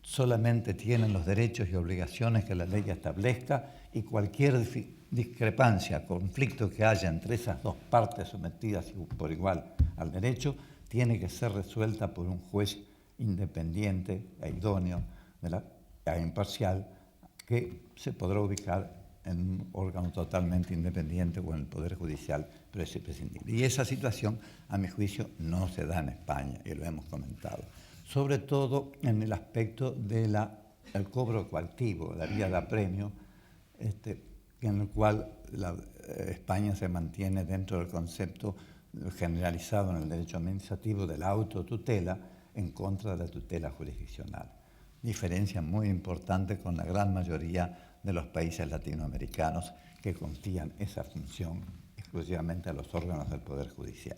Solamente tienen los derechos y obligaciones que la ley establezca y cualquier discrepancia, conflicto que haya entre esas dos partes sometidas por igual al derecho, tiene que ser resuelta por un juez independiente e idóneo, e imparcial, que se podrá ubicar en un órgano totalmente independiente o en el Poder Judicial, pero es imprescindible. Y esa situación, a mi juicio, no se da en España, y lo hemos comentado. Sobre todo en el aspecto del cobro coactivo, la vía de apremio, en el cual España se mantiene dentro del concepto generalizado en el derecho administrativo de la autotutela en contra de la tutela jurisdiccional. Diferencia muy importante con la gran mayoría de los países latinoamericanos que confían esa función exclusivamente a los órganos del Poder Judicial.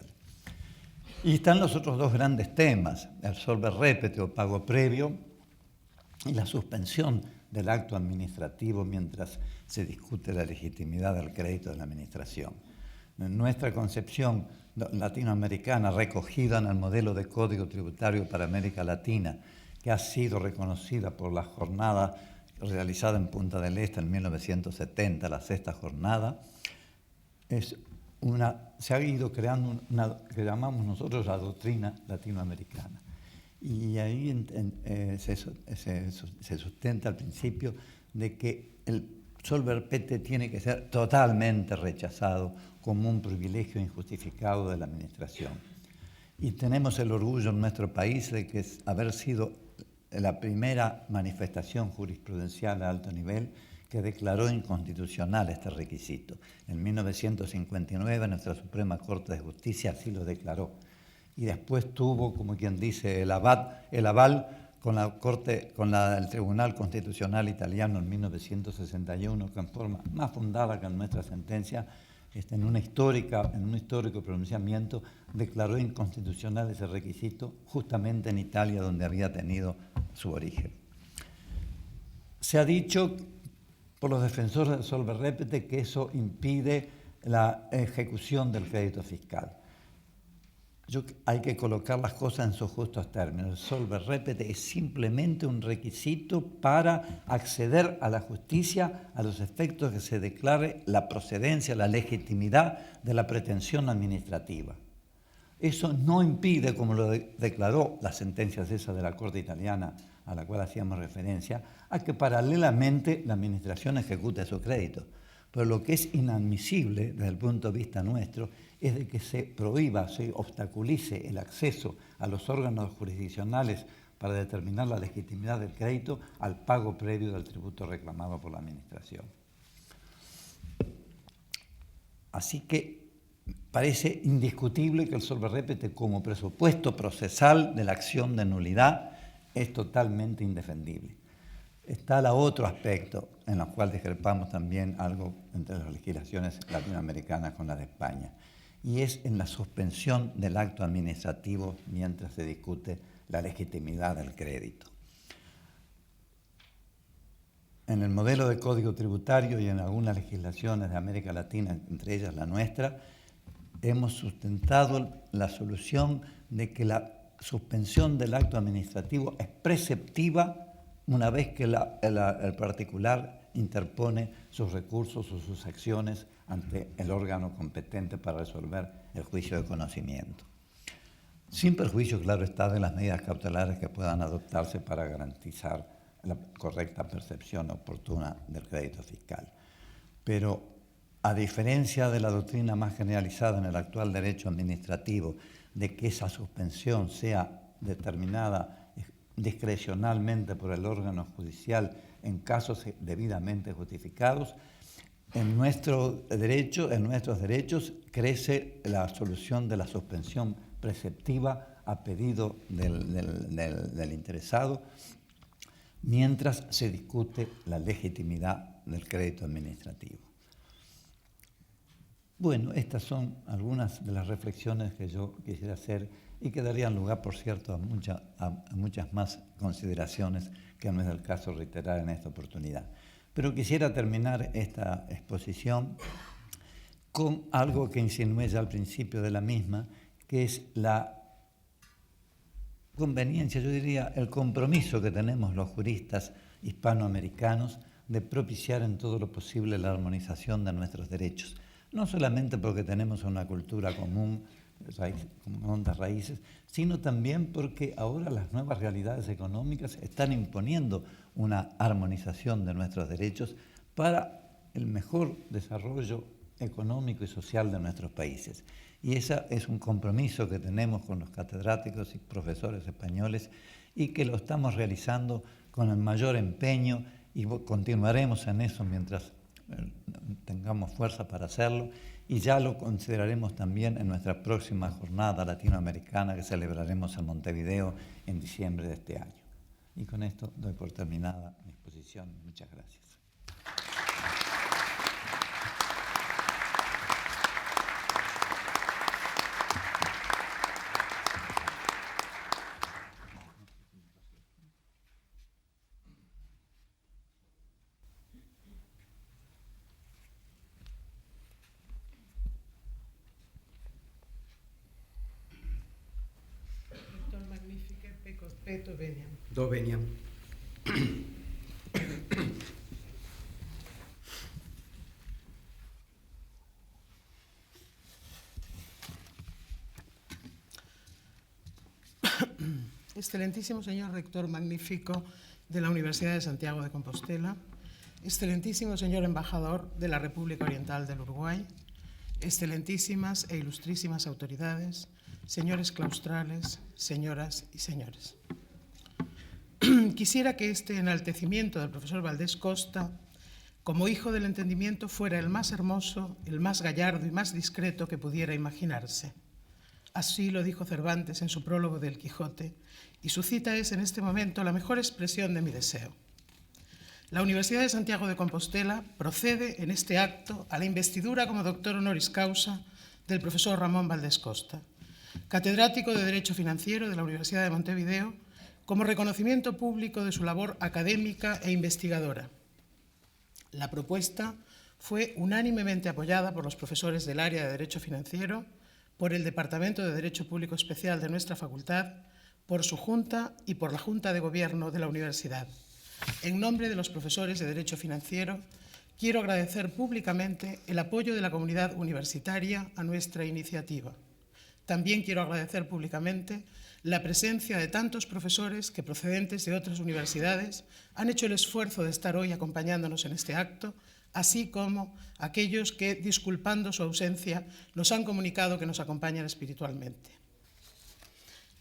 Y están los otros dos grandes temas, el solver repete o pago previo y la suspensión del acto administrativo mientras se discute la legitimidad del crédito de la administración. En nuestra concepción latinoamericana, recogida en el modelo de Código Tributario para América Latina, que ha sido reconocida por la jornada realizada en Punta del Este en 1970, la sexta jornada, se ha ido creando una que llamamos nosotros la doctrina latinoamericana. Y ahí se sustenta el principio de que el solver repete tiene que ser totalmente rechazado como un privilegio injustificado de la administración. Y tenemos el orgullo en nuestro país de que haber sido la primera manifestación jurisprudencial a alto nivel que declaró inconstitucional este requisito. En 1959 nuestra Suprema Corte de Justicia así lo declaró. Y después tuvo, como quien dice, el aval con el Tribunal Constitucional Italiano en 1961, que en forma más fundada que en nuestra sentencia, en un histórico pronunciamiento, declaró inconstitucional ese requisito justamente en Italia, donde había tenido su origen. Se ha dicho por los defensores del solve repete que eso impide la ejecución del crédito fiscal. Hay que colocar las cosas en sus justos términos. El solve repete es simplemente un requisito para acceder a la justicia a los efectos que se declare la procedencia, la legitimidad de la pretensión administrativa. Eso no impide, como lo declaró la sentencia esa de la Corte italiana a la cual hacíamos referencia, a que paralelamente la administración ejecute su crédito. Pero lo que es inadmisible desde el punto de vista nuestro es de que se prohíba, se obstaculice el acceso a los órganos jurisdiccionales para determinar la legitimidad del crédito al pago previo del tributo reclamado por la administración. Así que parece indiscutible que el solve repete como presupuesto procesal de la acción de nulidad es totalmente indefendible. Está el otro aspecto en el cual discrepamos también algo entre las legislaciones latinoamericanas con la de España, y es en la suspensión del acto administrativo mientras se discute la legitimidad del crédito. En el modelo de código tributario y en algunas legislaciones de América Latina, entre ellas la nuestra, hemos sustentado la solución de que la suspensión del acto administrativo es preceptiva una vez que el particular interpone sus recursos o sus acciones ante el órgano competente para resolver el juicio de conocimiento. Sin perjuicio, claro está, de las medidas cautelares que puedan adoptarse para garantizar la correcta percepción oportuna del crédito fiscal. Pero, a diferencia de la doctrina más generalizada en el actual derecho administrativo, de que esa suspensión sea determinada discrecionalmente por el órgano judicial en casos debidamente justificados, en nuestros derechos crece la solución de la suspensión preceptiva a pedido del interesado, mientras se discute la legitimidad del crédito administrativo. Bueno, estas son algunas de las reflexiones que yo quisiera hacer y que darían lugar, por cierto, a muchas más consideraciones que no es el caso reiterar en esta oportunidad. Pero quisiera terminar esta exposición con algo que insinué ya al principio de la misma, que es la conveniencia, yo diría, el compromiso que tenemos los juristas hispanoamericanos de propiciar en todo lo posible la armonización de nuestros derechos. No solamente porque tenemos una cultura común, con hondas raíces, sino también porque ahora las nuevas realidades económicas están imponiendo una armonización de nuestros derechos para el mejor desarrollo económico y social de nuestros países. Y ese es un compromiso que tenemos con los catedráticos y profesores españoles y que lo estamos realizando con el mayor empeño y continuaremos en eso mientras tengamos fuerza para hacerlo, y ya lo consideraremos también en nuestra próxima jornada latinoamericana que celebraremos en Montevideo en diciembre de este año. Y con esto doy por terminada mi exposición. Muchas gracias. Peto veniam. Do veniam. Excelentísimo señor rector magnífico de la Universidad de Santiago de Compostela, excelentísimo señor embajador de la República Oriental del Uruguay, excelentísimas e ilustrísimas autoridades, señores claustrales, señoras y señores. Quisiera que este enaltecimiento del profesor Valdés Costa, como hijo del entendimiento, fuera el más hermoso, el más gallardo y más discreto que pudiera imaginarse. Así lo dijo Cervantes en su prólogo del Quijote, y su cita es en este momento la mejor expresión de mi deseo. La Universidad de Santiago de Compostela procede en este acto a la investidura como doctor honoris causa del profesor Ramón Valdés Costa, catedrático de Derecho Financiero de la Universidad de Montevideo, como reconocimiento público de su labor académica e investigadora. La propuesta fue unánimemente apoyada por los profesores del área de Derecho Financiero, por el Departamento de Derecho Público Especial de nuestra facultad, por su Junta y por la Junta de Gobierno de la Universidad. En nombre de los profesores de Derecho Financiero, quiero agradecer públicamente el apoyo de la comunidad universitaria a nuestra iniciativa. También quiero agradecer públicamente la presencia de tantos profesores que, procedentes de otras universidades, han hecho el esfuerzo de estar hoy acompañándonos en este acto, así como aquellos que, disculpando su ausencia, nos han comunicado que nos acompañan espiritualmente.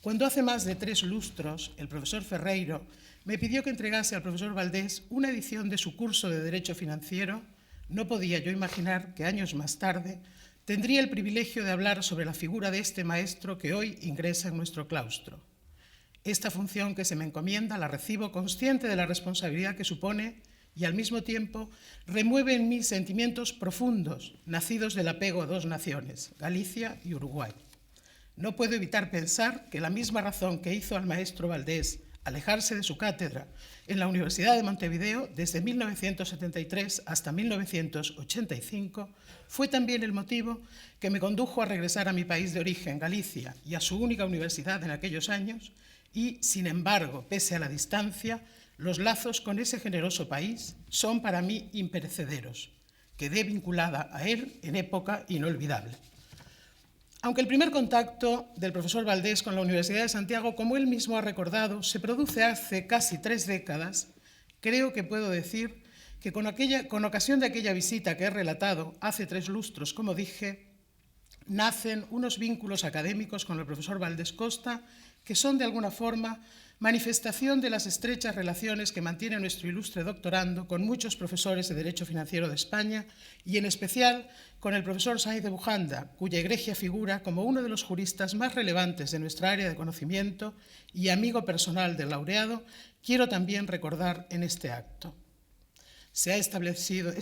Cuando hace más de 3 lustros, el profesor Ferreiro me pidió que entregase al profesor Valdés una edición de su curso de Derecho Financiero, no podía yo imaginar que años más tarde tendría el privilegio de hablar sobre la figura de este maestro que hoy ingresa en nuestro claustro. Esta función que se me encomienda la recibo consciente de la responsabilidad que supone y al mismo tiempo remueve en mí sentimientos profundos, nacidos del apego a 2 naciones, Galicia y Uruguay. No puedo evitar pensar que la misma razón que hizo al maestro Valdés alejarse de su cátedra en la Universidad de Montevideo desde 1973 hasta 1985 fue también el motivo que me condujo a regresar a mi país de origen, Galicia, y a su única universidad en aquellos años, y, sin embargo, pese a la distancia, los lazos con ese generoso país son para mí imperecederos. Quedé vinculada a él en época inolvidable. Aunque el primer contacto del profesor Valdés con la Universidad de Santiago, como él mismo ha recordado, se produce hace casi 3 décadas, creo que puedo decir que con ocasión de aquella visita que he relatado hace 3 lustros, como dije, nacen unos vínculos académicos con el profesor Valdés Costa que son de alguna forma manifestación de las estrechas relaciones que mantiene nuestro ilustre doctorando con muchos profesores de Derecho Financiero de España y en especial con el profesor Sainz de Bujanda, cuya egregia figura como uno de los juristas más relevantes de nuestra área de conocimiento y amigo personal del laureado, quiero también recordar en este acto. Se ha establecido,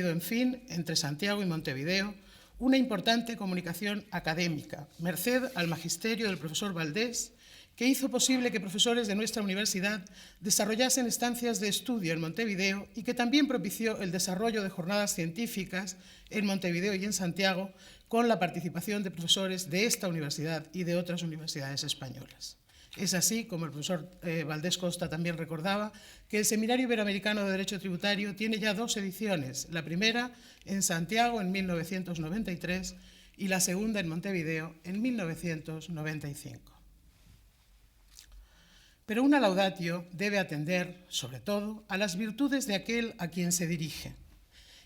en fin, entre Santiago y Montevideo, una importante comunicación académica, merced al magisterio del profesor Valdés, que hizo posible que profesores de nuestra universidad desarrollasen estancias de estudio en Montevideo y que también propició el desarrollo de jornadas científicas en Montevideo y en Santiago con la participación de profesores de esta universidad y de otras universidades españolas. Es así, como el profesor Valdés Costa también recordaba, que el Seminario Iberoamericano de Derecho Tributario tiene ya 2 ediciones, la primera en Santiago en 1993 y la segunda en Montevideo en 1995. Pero una laudatio debe atender, sobre todo, a las virtudes de aquel a quien se dirige.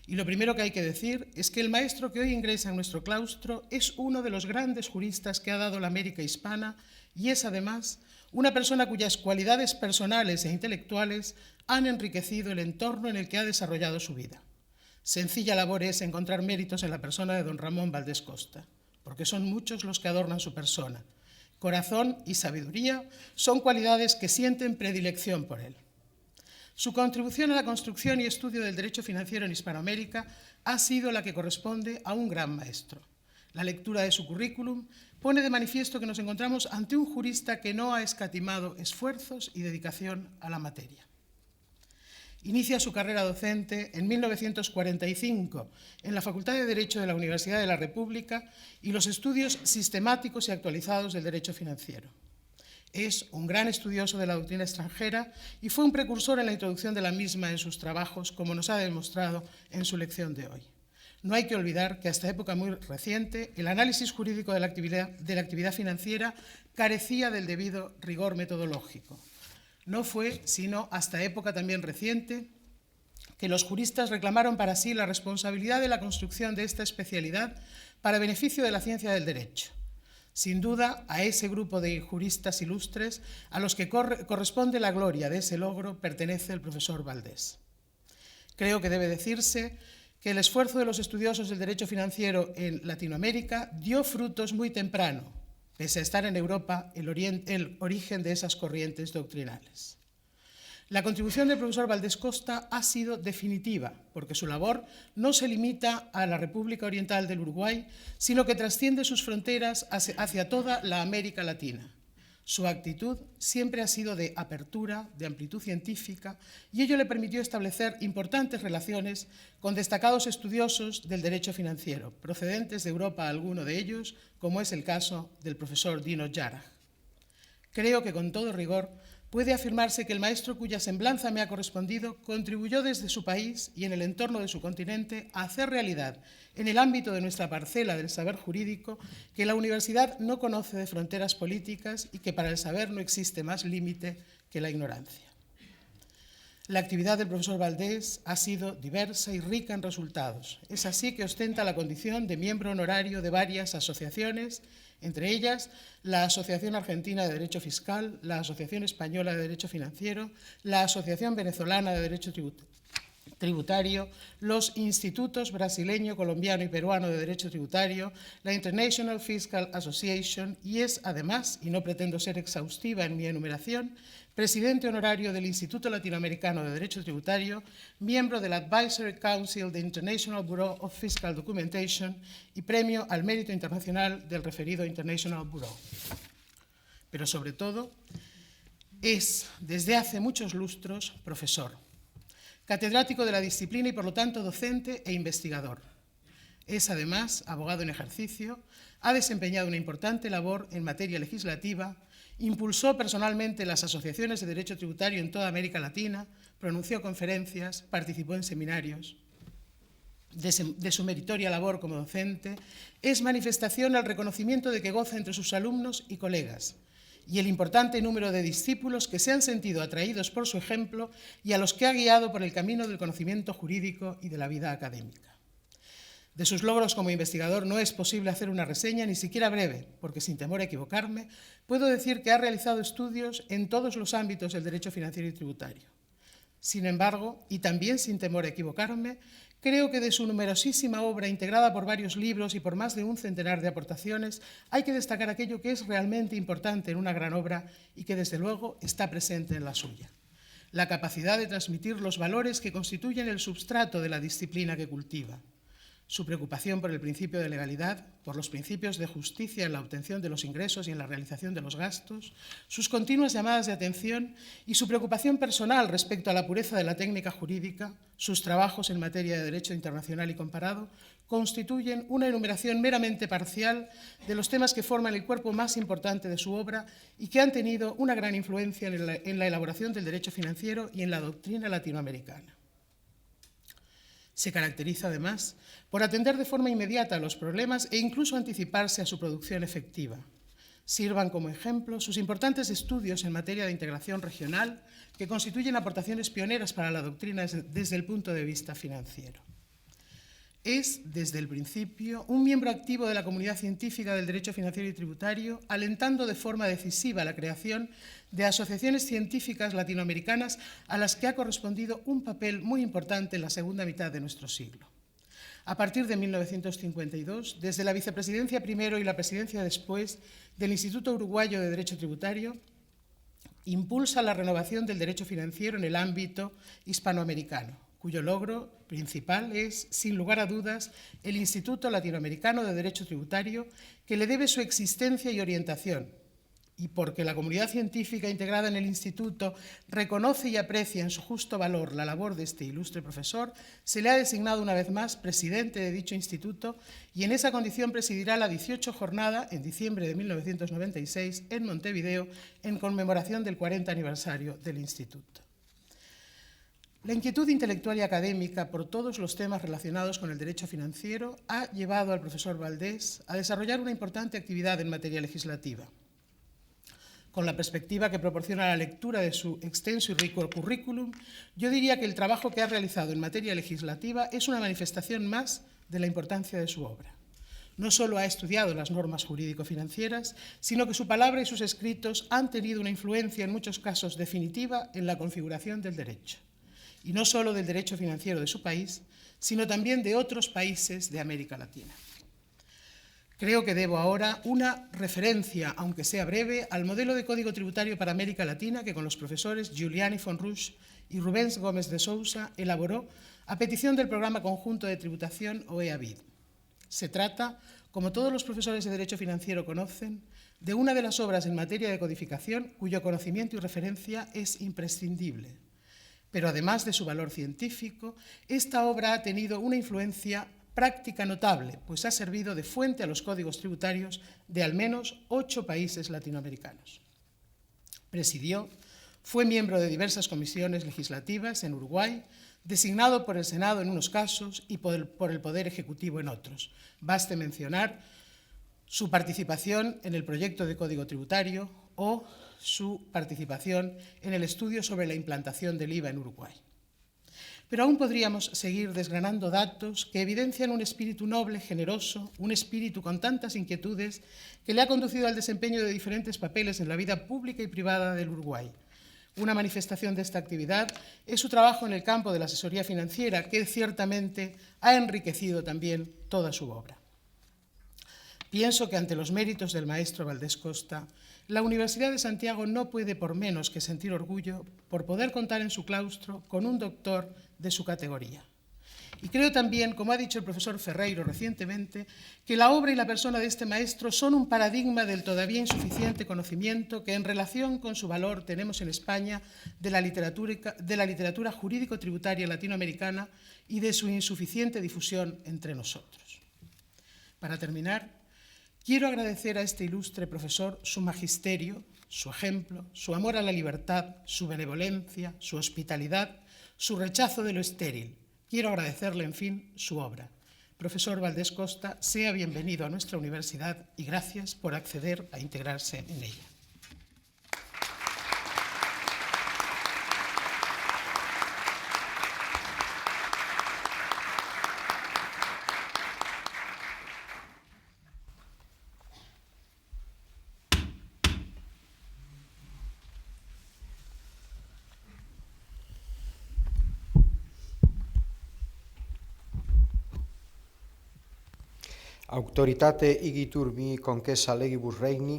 Y lo primero que hay que decir es que el maestro que hoy ingresa en nuestro claustro es uno de los grandes juristas que ha dado la América hispana y es, además, una persona cuyas cualidades personales e intelectuales han enriquecido el entorno en el que ha desarrollado su vida. Sencilla labor es encontrar méritos en la persona de don Ramón Valdés Costa, porque son muchos los que adornan su persona. Corazón y sabiduría son cualidades que sienten predilección por él. Su contribución a la construcción y estudio del derecho financiero en Hispanoamérica ha sido la que corresponde a un gran maestro. La lectura de su currículum pone de manifiesto que nos encontramos ante un jurista que no ha escatimado esfuerzos y dedicación a la materia. Inicia su carrera docente en 1945 en la Facultad de Derecho de la Universidad de la República y los estudios sistemáticos y actualizados del derecho financiero. Es un gran estudioso de la doctrina extranjera y fue un precursor en la introducción de la misma en sus trabajos, como nos ha demostrado en su lección de hoy. No hay que olvidar que hasta época muy reciente el análisis jurídico de la actividad financiera carecía del debido rigor metodológico. No fue sino hasta época también reciente que los juristas reclamaron para sí la responsabilidad de la construcción de esta especialidad para beneficio de la ciencia del derecho. Sin duda, a ese grupo de juristas ilustres a los que corresponde la gloria de ese logro pertenece el profesor Valdés. Creo que debe decirse que el esfuerzo de los estudiosos del derecho financiero en Latinoamérica dio frutos muy temprano, pese a estar en Europa el origen de esas corrientes doctrinales. La contribución del profesor Valdés Costa ha sido definitiva, porque su labor no se limita a la República Oriental del Uruguay, sino que trasciende sus fronteras hacia toda la América Latina. Su actitud siempre ha sido de apertura, de amplitud científica, y ello le permitió establecer importantes relaciones con destacados estudiosos del derecho financiero, procedentes de Europa, alguno de ellos, como es el caso del profesor Dino Yaraj. Creo que con todo rigor puede afirmarse que el maestro cuya semblanza me ha correspondido contribuyó desde su país y en el entorno de su continente a hacer realidad, en el ámbito de nuestra parcela del saber jurídico, que la universidad no conoce de fronteras políticas y que para el saber no existe más límite que la ignorancia. La actividad del profesor Valdés ha sido diversa y rica en resultados. Es así que ostenta la condición de miembro honorario de varias asociaciones, entre ellas la Asociación Argentina de Derecho Fiscal, la Asociación Española de Derecho Financiero, la Asociación Venezolana de Derecho Tributario, los institutos brasileño, colombiano y peruano de Derecho Tributario, la International Fiscal Association y es, además, y no pretendo ser exhaustiva en mi enumeración, presidente honorario del Instituto Latinoamericano de Derecho Tributario, miembro del Advisory Council del International Bureau of Fiscal Documentation y premio al mérito internacional del referido International Bureau. Pero sobre todo, es, desde hace muchos lustros, profesor, catedrático de la disciplina y, por lo tanto, docente e investigador. Es, además, abogado en ejercicio, ha desempeñado una importante labor en materia legislativa, impulsó personalmente las asociaciones de derecho tributario en toda América Latina, pronunció conferencias, participó en seminarios. De su meritoria labor como docente, es manifestación el reconocimiento de que goza entre sus alumnos y colegas, y el importante número de discípulos que se han sentido atraídos por su ejemplo y a los que ha guiado por el camino del conocimiento jurídico y de la vida académica. De sus logros como investigador no es posible hacer una reseña ni siquiera breve, porque sin temor a equivocarme, puedo decir que ha realizado estudios en todos los ámbitos del derecho financiero y tributario. Sin embargo, y también sin temor a equivocarme, creo que de su numerosísima obra, integrada por varios libros y por más de un centenar de aportaciones, hay que destacar aquello que es realmente importante en una gran obra y que, desde luego, está presente en la suya: la capacidad de transmitir los valores que constituyen el substrato de la disciplina que cultiva. Su preocupación por el principio de legalidad, por los principios de justicia en la obtención de los ingresos y en la realización de los gastos, sus continuas llamadas de atención y su preocupación personal respecto a la pureza de la técnica jurídica, sus trabajos en materia de derecho internacional y comparado, constituyen una enumeración meramente parcial de los temas que forman el cuerpo más importante de su obra y que han tenido una gran influencia en la elaboración del derecho financiero y en la doctrina latinoamericana. Se caracteriza, además, por atender de forma inmediata a los problemas e incluso anticiparse a su producción efectiva. Sirvan como ejemplo sus importantes estudios en materia de integración regional, que constituyen aportaciones pioneras para la doctrina desde el punto de vista financiero. Es, desde el principio, un miembro activo de la comunidad científica del derecho financiero y tributario, alentando de forma decisiva la creación de asociaciones científicas latinoamericanas a las que ha correspondido un papel muy importante en la segunda mitad de nuestro siglo. A partir de 1952, desde la vicepresidencia primero y la presidencia después del Instituto Uruguayo de Derecho Tributario, impulsa la renovación del derecho financiero en el ámbito hispanoamericano, cuyo logro principal es, sin lugar a dudas, el Instituto Latinoamericano de Derecho Tributario, que le debe su existencia y orientación, y porque la comunidad científica integrada en el Instituto reconoce y aprecia en su justo valor la labor de este ilustre profesor, se le ha designado una vez más presidente de dicho instituto y en esa condición presidirá la 18ª jornada, en diciembre de 1996, en Montevideo, en conmemoración del 40 aniversario del instituto. La inquietud intelectual y académica por todos los temas relacionados con el derecho financiero ha llevado al profesor Valdés a desarrollar una importante actividad en materia legislativa. Con la perspectiva que proporciona la lectura de su extenso y rico currículum, yo diría que el trabajo que ha realizado en materia legislativa es una manifestación más de la importancia de su obra. No solo ha estudiado las normas jurídico-financieras, sino que su palabra y sus escritos han tenido una influencia en muchos casos definitiva en la configuración del derecho. Y no solo del derecho financiero de su país, sino también de otros países de América Latina. Creo que debo ahora una referencia, aunque sea breve, al modelo de código tributario para América Latina que con los profesores Giuliani Fonrush y Rubens Gómez de Sousa elaboró a petición del Programa Conjunto de Tributación OEA-BID. Se trata, como todos los profesores de Derecho Financiero conocen, de una de las obras en materia de codificación cuyo conocimiento y referencia es imprescindible. Pero además de su valor científico, esta obra ha tenido una influencia práctica notable, pues ha servido de fuente a los códigos tributarios de al menos 8 países latinoamericanos. Presidió, fue miembro de diversas comisiones legislativas en Uruguay, designado por el Senado en unos casos y por el Poder Ejecutivo en otros. Baste mencionar su participación en el proyecto de Código Tributario o su participación en el estudio sobre la implantación del IVA en Uruguay. Pero aún podríamos seguir desgranando datos que evidencian un espíritu noble, generoso, un espíritu con tantas inquietudes que le ha conducido al desempeño de diferentes papeles en la vida pública y privada del Uruguay. Una manifestación de esta actividad es su trabajo en el campo de la asesoría financiera, que ciertamente ha enriquecido también toda su obra. Pienso que ante los méritos del maestro Valdés Costa, la Universidad de Santiago no puede por menos que sentir orgullo por poder contar en su claustro con un doctor de su categoría. Y creo también, como ha dicho el profesor Ferreiro recientemente, que la obra y la persona de este maestro son un paradigma del todavía insuficiente conocimiento que en relación con su valor tenemos en España de la literatura jurídico-tributaria latinoamericana y de su insuficiente difusión entre nosotros. Para terminar, quiero agradecer a este ilustre profesor su magisterio, su ejemplo, su amor a la libertad, su benevolencia, su hospitalidad, su rechazo de lo estéril. Quiero agradecerle, en fin, su obra. Profesor Valdés Costa, sea bienvenido a nuestra universidad y gracias por acceder a integrarse en ella. Auctoritate igitur mi concessa legibus regni,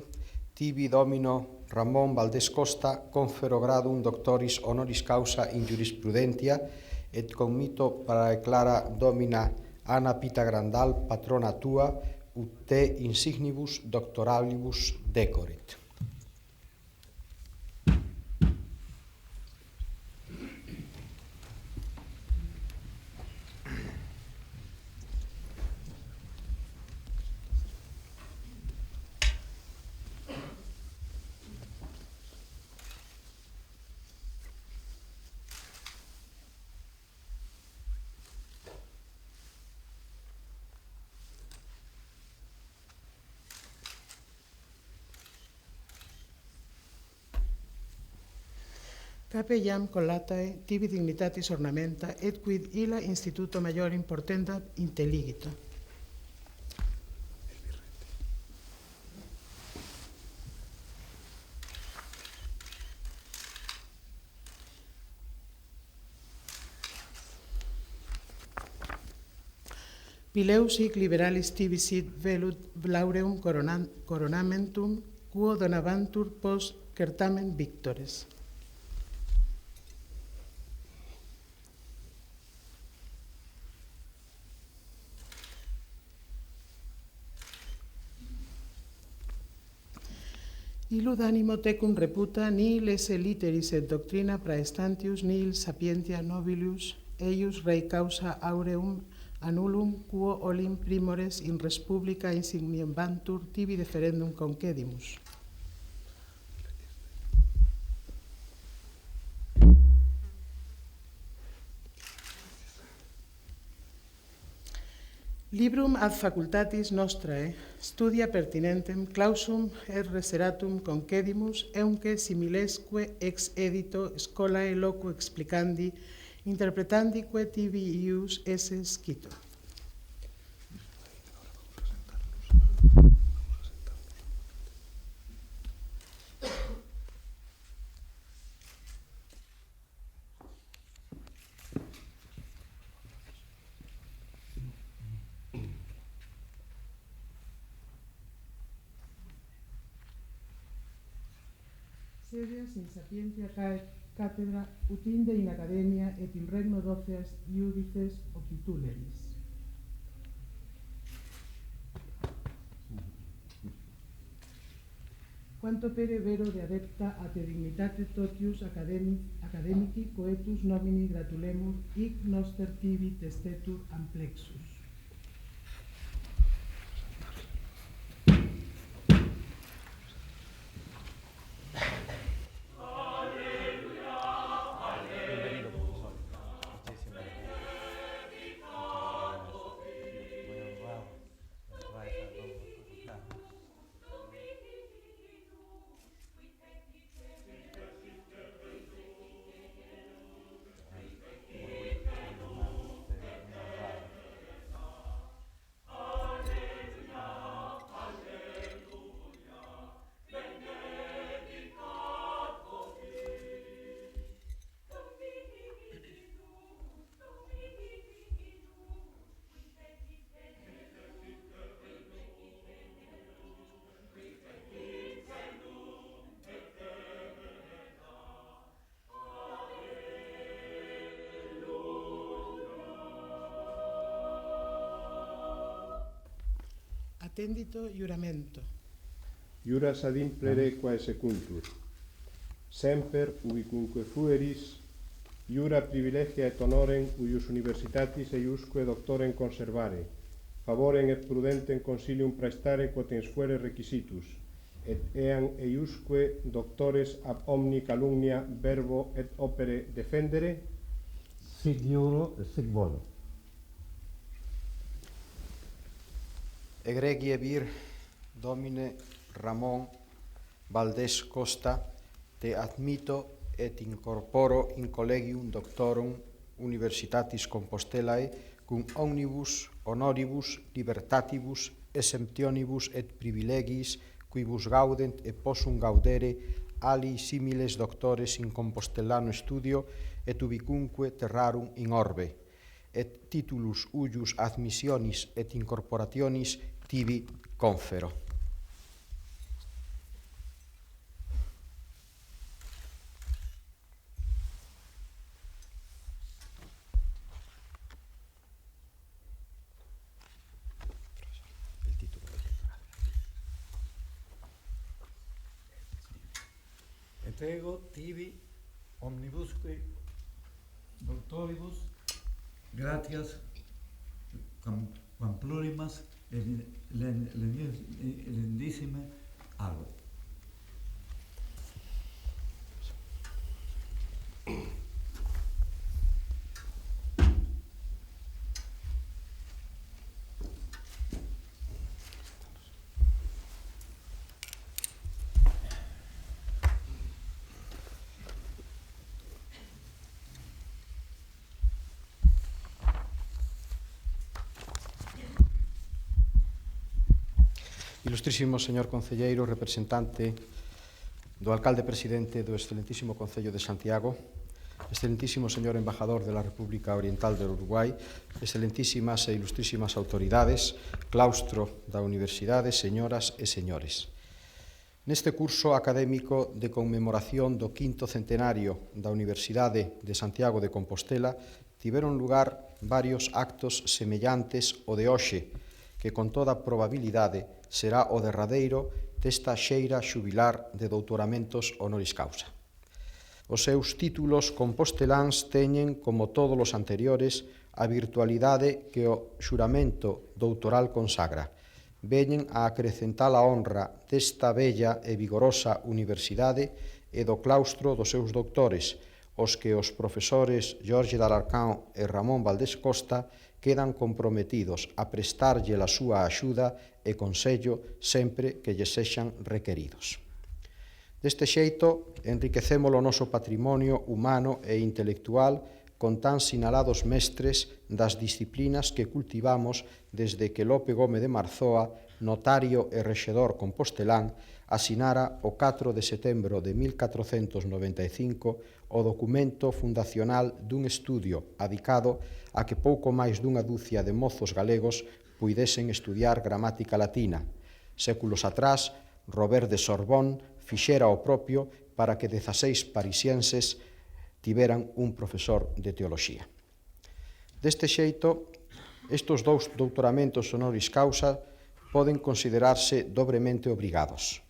tibi domino Ramon Valdés Costa confero gradum doctoris honoris causa in jurisprudentia et commito para clara domina Anna Pita Grandal patrona tua ut te insignibus doctoralibus decorit. Cape iam collatae tibi dignitatis ornamenta et quid illa instituto maiorim portendat intelligita. Pileus hic liberalis tibi sit velut laureum coronamentum quo donavantur post certamen victores. Illud animo tecum reputa nihil esse literis et doctrina praestantius nihil sapientia nobilius eius rei causa aureum annulum quo olim primores in res publica insigniambantur tibi deferendum concedimus. Librum ad facultatis nostrae studia pertinentem clausum et reseratum concedimus eunque similesque ex edito scholae loco explicandi interpretandique tibi ius esse scito. Sedeas in sapientia cátedra utinde in academia et in regno doceas iudices ocituleris. Quanto pere vero de adepta a te dignitate totius academici coetus nomini gratulemus hic noster tibi testetur amplexus. Attendito juramento. Iuras ad implere quae secuntur. Semper ubicunque fueris, iura privilegia et honorem uius universitatis eiusque doctorem conservare, favorem et prudentem consilium praestare quotens fuere requisitus, et eam eiusque doctores ab omni calumnia verbo et opere defendere, Sic iuro et sic volo. Egregie vir Domine Ramon Valdés Costa te admito et incorporo in collegium doctorum Universitatis Compostelae cum omnibus honoribus libertatibus exemptionibus et privilegiis quibus gaudent et possum gaudere ali similes doctores in Compostellano studio et ubicunque terrarum in orbe et titulus uius admissionis et incorporationis tibi confero. Et ego tibi omnibusque doctoribus gratias quam plurimas lindissime ago. Ilustrísimo señor concelleiro, representante do alcalde presidente do excelentísimo Concello de Santiago, excelentísimo señor embajador de la República Oriental del Uruguai, excelentísimas e ilustrísimas autoridades, claustro da Universidade, señoras e señores. Neste curso académico de conmemoración do 5º centenario da Universidade de Santiago de Compostela tiveron lugar varios actos semellantes ao de hoxe, que con toda probabilidade será o derradeiro desta xeira xubilar de doutoramentos honoris causa. Os seus títulos composteláns teñen, como todos os anteriores, a virtualidade que o xuramento doutoral consagra. Veñen a acrecentar a honra desta bella e vigorosa universidade e do claustro dos seus doctores, os que os profesores Jorge d'Alarcán e Ramón Valdés Costa quedan comprometidos a prestarlle a súa axuda e consello sempre que lle sexan requeridos. Deste xeito, enriquecemos o noso patrimonio humano e intelectual con tan sinalados mestres das disciplinas que cultivamos desde que Lope Gómez de Marzoa, notario e rexedor compostelán, asinara o 4 de setembro de 1495 o documento fundacional dun estudio adicado a que pouco máis dunha dúcia de mozos galegos puidesen estudiar gramática latina. Séculos atrás, Robert de Sorbonne fixera o propio para que 16 parisienses tiveran un profesor de teoloxía. Deste xeito, estes dous doutoramentos honoris causa poden considerarse dobremente obrigados.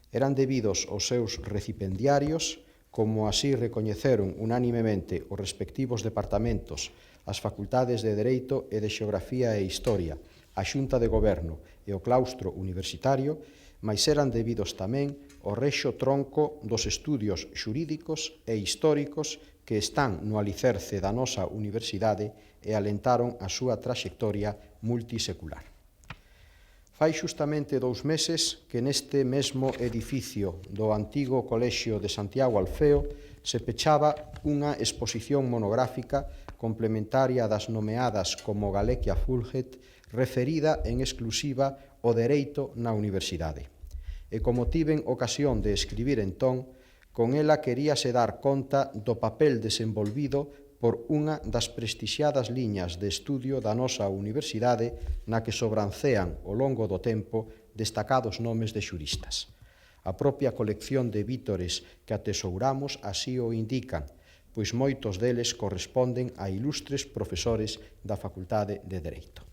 Eran debidos aos seus recipendiarios, como así recoñeceron unánimemente os respectivos departamentos, as facultades de Dereito e de Xeografía e Historia, a Xunta de Goberno e o claustro universitario, mais eran debidos tamén ao rexo tronco dos estudios xurídicos e históricos que están no alicerce da nosa universidade e alentaron a súa traxectoria multisecular. Fai xustamente 2 meses que neste mesmo edificio do antigo Colexio de Santiago Alfeo se pechaba unha exposición monográfica complementaria das nomeadas como Galequia Fulget, referida en exclusiva ao dereito na universidade. E como tiven ocasión de escribir entón, con ela queríase dar conta do papel desenvolvido por unha das prestixiadas liñas de estudio da nosa universidade na que sobrancean ao longo do tempo destacados nomes de xuristas. A propia colección de vítores que atesouramos así o indican, pois moitos deles corresponden a ilustres profesores da Facultade de Dereito.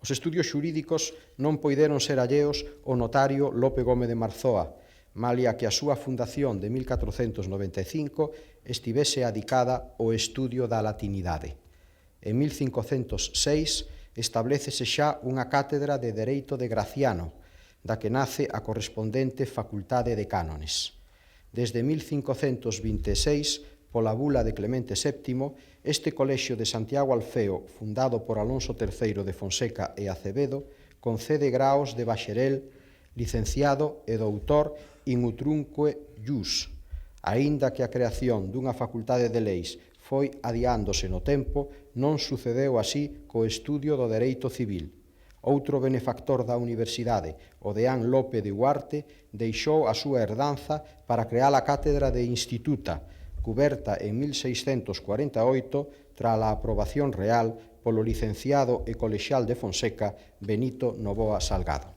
Os estudios xurídicos non poideron ser alleos ao notario Lope Gómez de Marzoa, malia que a súa fundación de 1495 estivese adicada ao estudio da latinidade. En 1506 establécese xa unha cátedra de Dereito de Graciano, da que nace a correspondente Facultade de Cánones. Desde 1526, pola bula de Clemente VII, este colexio de Santiago Alfeo, fundado por Alonso III de Fonseca e Acevedo, concede graos de bacharel, licenciado e doutor in utrunque ius, aínda que a creación dunha facultade de leis foi adiándose no tempo, non sucedeu así co estudio do dereito civil. Outro benefactor da universidade, o deán Lope de Huarte, deixou a súa herdanza para crear a cátedra de Instituta, cuberta en 1648 tras a aprobación real polo licenciado e colexial de Fonseca Benito Novoa Salgado.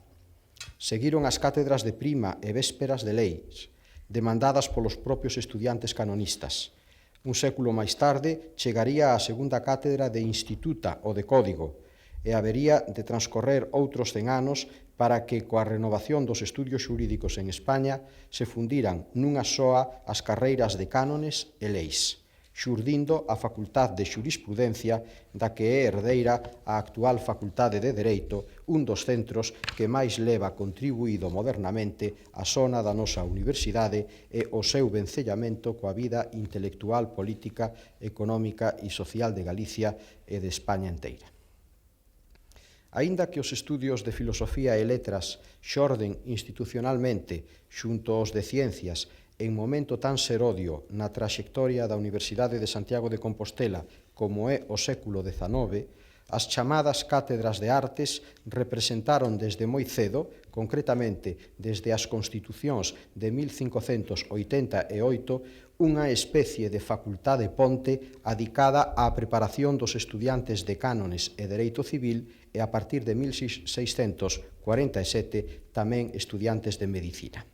Seguiron as cátedras de prima e vésperas de leis, demandadas polos propios estudiantes canonistas. Un século máis tarde chegaría a segunda cátedra de Instituta ou de Código, e habería de transcorrer outros 100 anos para que, coa renovación dos estudios xurídicos en España, se fundiran nunha soa as carreiras de cánones e leis, xurdindo a Facultad de Xurisprudencia, da que é herdeira a actual Facultade de Dereito, un dos centros que máis leva contribuído modernamente a zona da nosa universidade e o seu vencellamento coa vida intelectual, política, económica e social de Galicia e de España inteira. Aínda que os estudios de filosofía e letras xorden institucionalmente xunto aos de ciencias en momento tan serodio na traxectoria da Universidade de Santiago de Compostela como é o século XIX, as chamadas cátedras de artes representaron desde moi cedo, concretamente desde as constitucións de 1588, unha especie de facultade ponte adicada á preparación dos estudiantes de cánones e dereito civil e a partir de 1647 tamén estudiantes de medicina.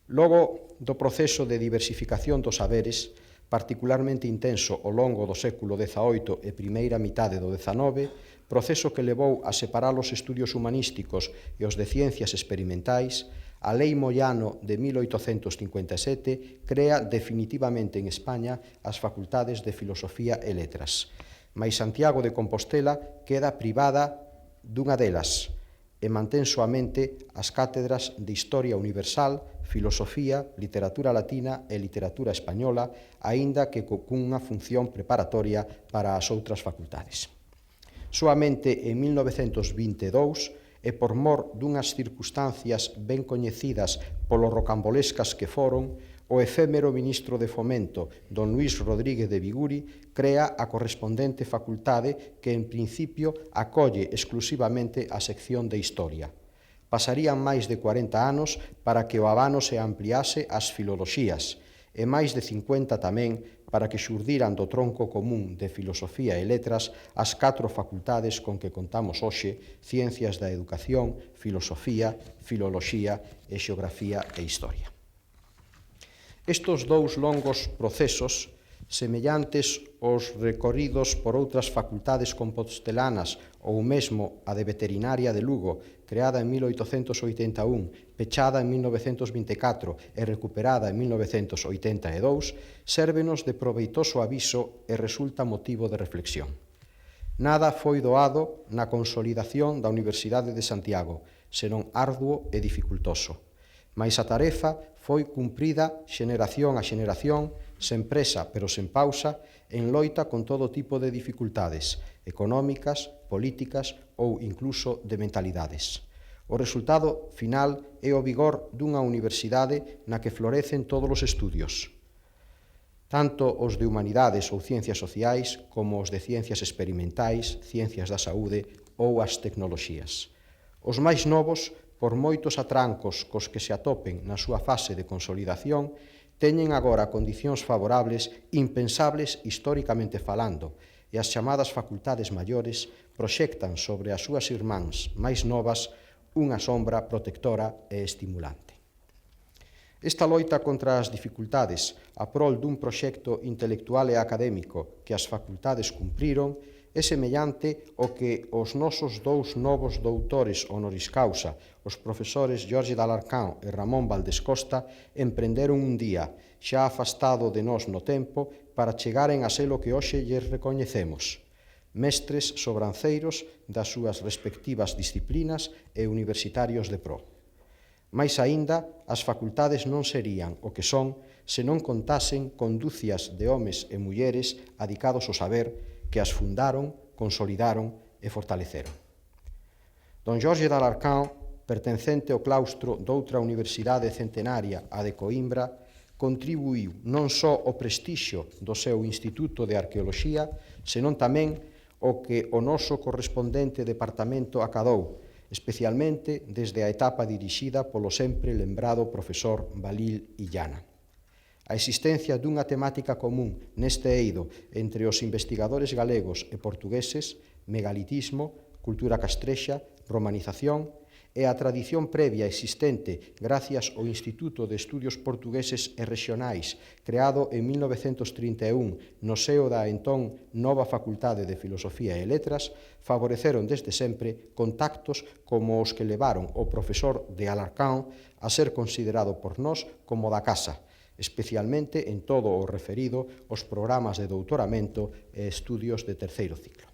Logo do proceso de diversificación dos saberes, particularmente intenso ao longo do século XVIII e primeira mitade do XIX, proceso que levou a separar os estudios humanísticos e os de ciencias experimentais, a Lei Moyano de 1857 crea definitivamente en España as facultades de Filosofía e Letras, mais Santiago de Compostela queda privada dunha delas e mantén soamente as cátedras de Historia Universal, Filosofía, Literatura Latina e Literatura Española, aínda que cunha función preparatoria para as outras facultades. Soamente en 1922, e por mor dunhas circunstancias ben coñecidas polo rocambolescas que foron, o efémero ministro de Fomento, don Luís Rodríguez de Viguri, crea a correspondente facultade que, en principio, acolle exclusivamente a sección de Historia. Pasarían máis de 40 anos para que o abano se ampliase ás filoloxías, e máis de 50 tamén para que xurdiran do tronco común de Filosofía e Letras as 4 facultades con que contamos hoxe: Ciencias da Educación, Filosofía, Filoloxía e Xeografía e Historia. Estos dous longos procesos, semellantes aos recorridos por outras facultades compostelanas ou mesmo a de Veterinaria de Lugo, creada en 1881, pechada en 1924 e recuperada en 1982, sérvenos de proveitoso aviso e resulta motivo de reflexión. Nada foi doado na consolidación da Universidade de Santiago, senón arduo e dificultoso. Mais a tarefa foi cumprida xeneración a xeneración, sen presa pero sen pausa, en loita con todo tipo de dificultades económicas, políticas ou incluso de mentalidades. O resultado final é o vigor dunha universidade na que florecen todos os estudios, tanto os de humanidades ou ciencias sociais como os de ciencias experimentais, ciencias da saúde ou as tecnoloxías. Os máis novos, por moitos atrancos cos que se atopen na súa fase de consolidación, teñen agora condicións favorables impensables históricamente falando, e as chamadas facultades maiores proxectan sobre as súas irmáns máis novas unha sombra protectora e estimulante. Esta loita contra as dificultades a prol dun proxecto intelectual e académico que as facultades cumpriron é semellante ao que os nosos dous novos doutores honoris causa, os profesores Jorge D'Alarcán e Ramón Valdes Costa, emprenderon un día, xa afastado de nós no tempo, para chegaren a ser o que hoxe lles recoñecemos, mestres sobranceiros das súas respectivas disciplinas e universitarios de pro. Mais aínda, as facultades non serían o que son se non contasen con dúcias de homes e mulleres adicados ao saber que as fundaron, consolidaron e fortaleceron. Don Jorge D'Alarcán, pertencente ao claustro doutra universidade centenaria, a de Coimbra, contribuíu non só ao prestixio do seu Instituto de Arqueoloxía, senón tamén o que o noso correspondente departamento acadou, especialmente desde a etapa dirixida polo sempre lembrado profesor Balil Illana. A existencia dunha temática común neste eido entre os investigadores galegos e portugueses, megalitismo, cultura castrexa, romanización, e a tradición previa existente gracias ao Instituto de Estudios Portugueses e Rexionais, creado en 1931 no seo da entón nova Facultade de Filosofía e Letras, favoreceron desde sempre contactos como os que levaron o profesor de Alarcán a ser considerado por nós como da casa, especialmente en todo o referido aos programas de doutoramento e estudios de terceiro ciclo.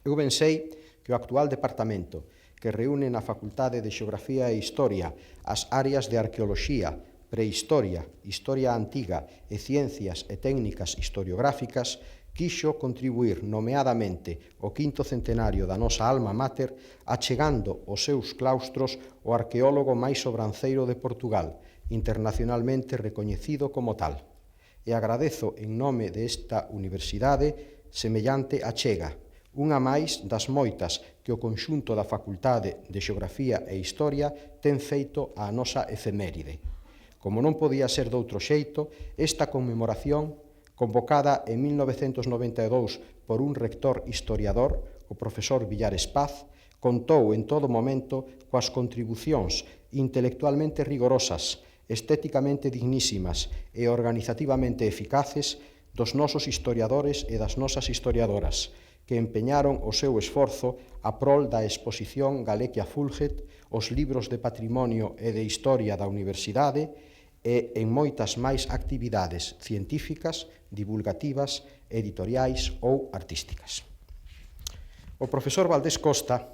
Eu pensei que o actual departamento, que reúne na Facultade de Xeografía e Historia as áreas de Arqueoloxía, Prehistoria, Historia Antiga e Ciencias e Técnicas Historiográficas, quixo contribuir nomeadamente o quinto centenario da nosa alma mater, achegando aos seus claustros o arqueólogo máis sobranceiro de Portugal, internacionalmente recoñecido como tal. E agradezo en nome desta universidade semellante achega, unha máis das moitas que o conxunto da Facultade de Xeografía e Historia ten feito á nosa efeméride. Como non podía ser doutro xeito, esta conmemoración, convocada en 1992 por un rector historiador, o profesor Villares Paz, contou en todo momento coas contribucións intelectualmente rigorosas, estéticamente dignísimas e organizativamente eficaces dos nosos historiadores e das nosas historiadoras, que empeñaron o seu esforzo a prol da exposición Galequia Fulget, os libros de patrimonio e de historia da universidade e en moitas máis actividades científicas, divulgativas, editoriais ou artísticas. O profesor Valdes Costa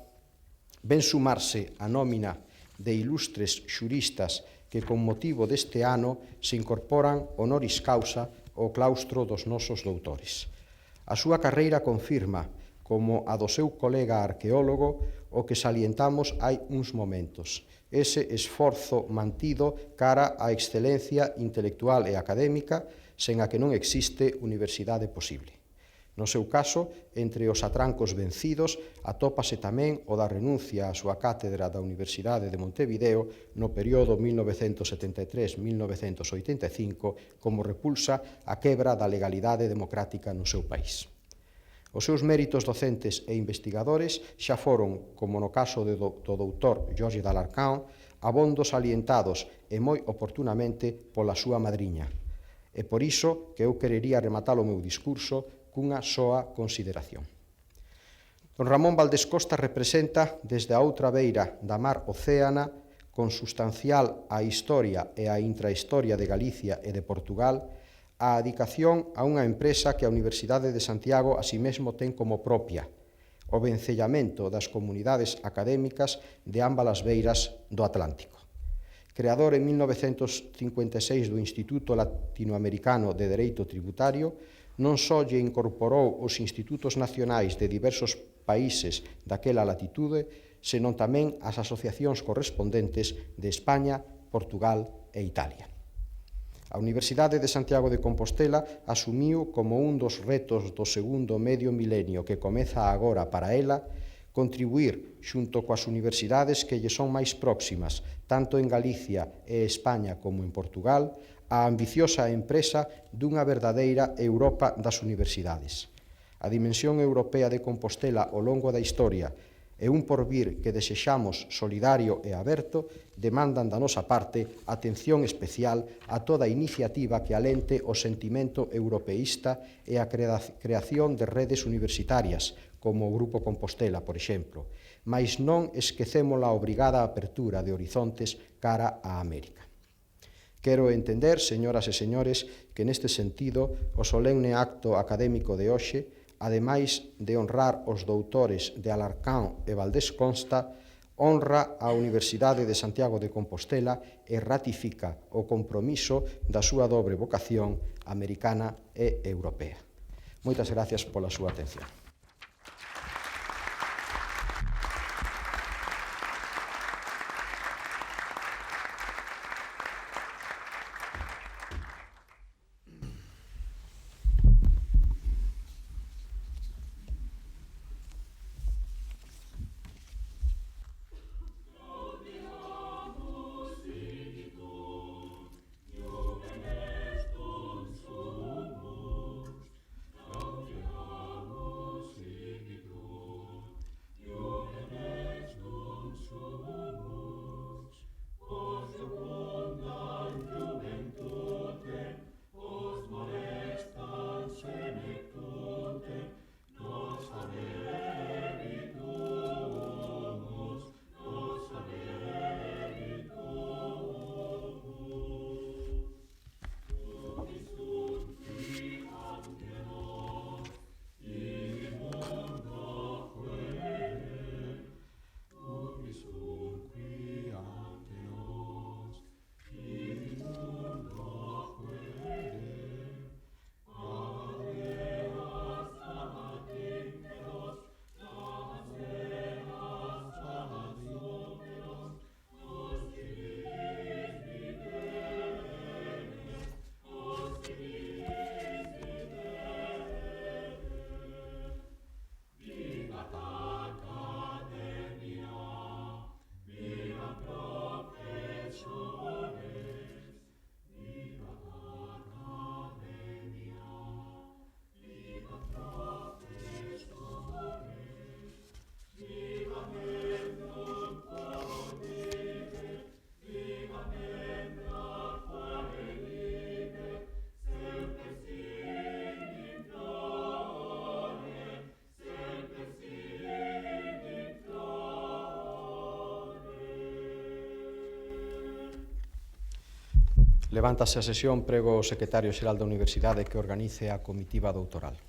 ven sumarse á nómina de ilustres xuristas que con motivo deste ano se incorporan honoris causa ao claustro dos nosos doutores. A súa carreira confirma, como a do seu colega arqueólogo, o que salientamos hai uns momentos, ese esforzo mantido cara á excelencia intelectual e académica, sen a que non existe universidade posible. No seu caso, entre os atrancos vencidos, atópase tamén o da renuncia á súa cátedra da Universidade de Montevideo no período 1973-1985 como repulsa a quebra da legalidade democrática no seu país. Os seus méritos docentes e investigadores xa foron, como no caso do doutor Jorge D'Alarcán, abondos alientados e moi oportunamente pola súa madriña. E por iso que eu querería rematar o meu discurso cunha soa consideración. Don Ramón Valdés Costa representa desde a outra beira da mar Océana, consustancial á historia e á intrahistoria de Galicia e de Portugal, a adicación a unha empresa que a Universidade de Santiago a si mesmo ten como propia, o vencellamento das comunidades académicas de ambas as beiras do Atlántico. Creador en 1956 do Instituto Latinoamericano de Dereito Tributario, non só lle incorporou os institutos nacionais de diversos países daquela latitude, senón tamén as asociacións correspondentes de España, Portugal e Italia. A Universidade de Santiago de Compostela asumiu como un dos retos do segundo medio milenio que comeza agora para ela contribuir xunto coas universidades que lle son máis próximas, tanto en Galicia e España como en Portugal, a ambiciosa empresa dunha verdadeira Europa das universidades. A dimensión europea de Compostela ao longo da historia e un porvir que desexamos solidario e aberto demandan da nosa parte atención especial a toda iniciativa que alente o sentimento europeísta e a creación de redes universitarias, como o Grupo Compostela, por exemplo, mas non esquecemos a obrigada apertura de horizontes cara á América. Quero entender, señoras e señores, que neste sentido o solemne acto académico de hoxe, ademais de honrar os doutores de Alarcán e Valdés Costa, honra a Universidade de Santiago de Compostela e ratifica o compromiso da súa dobre vocación americana e europea. Moitas gracias pola súa atención. Levántase a sesión, prego o secretario xeral da Universidade que organice a comitiva doutoral.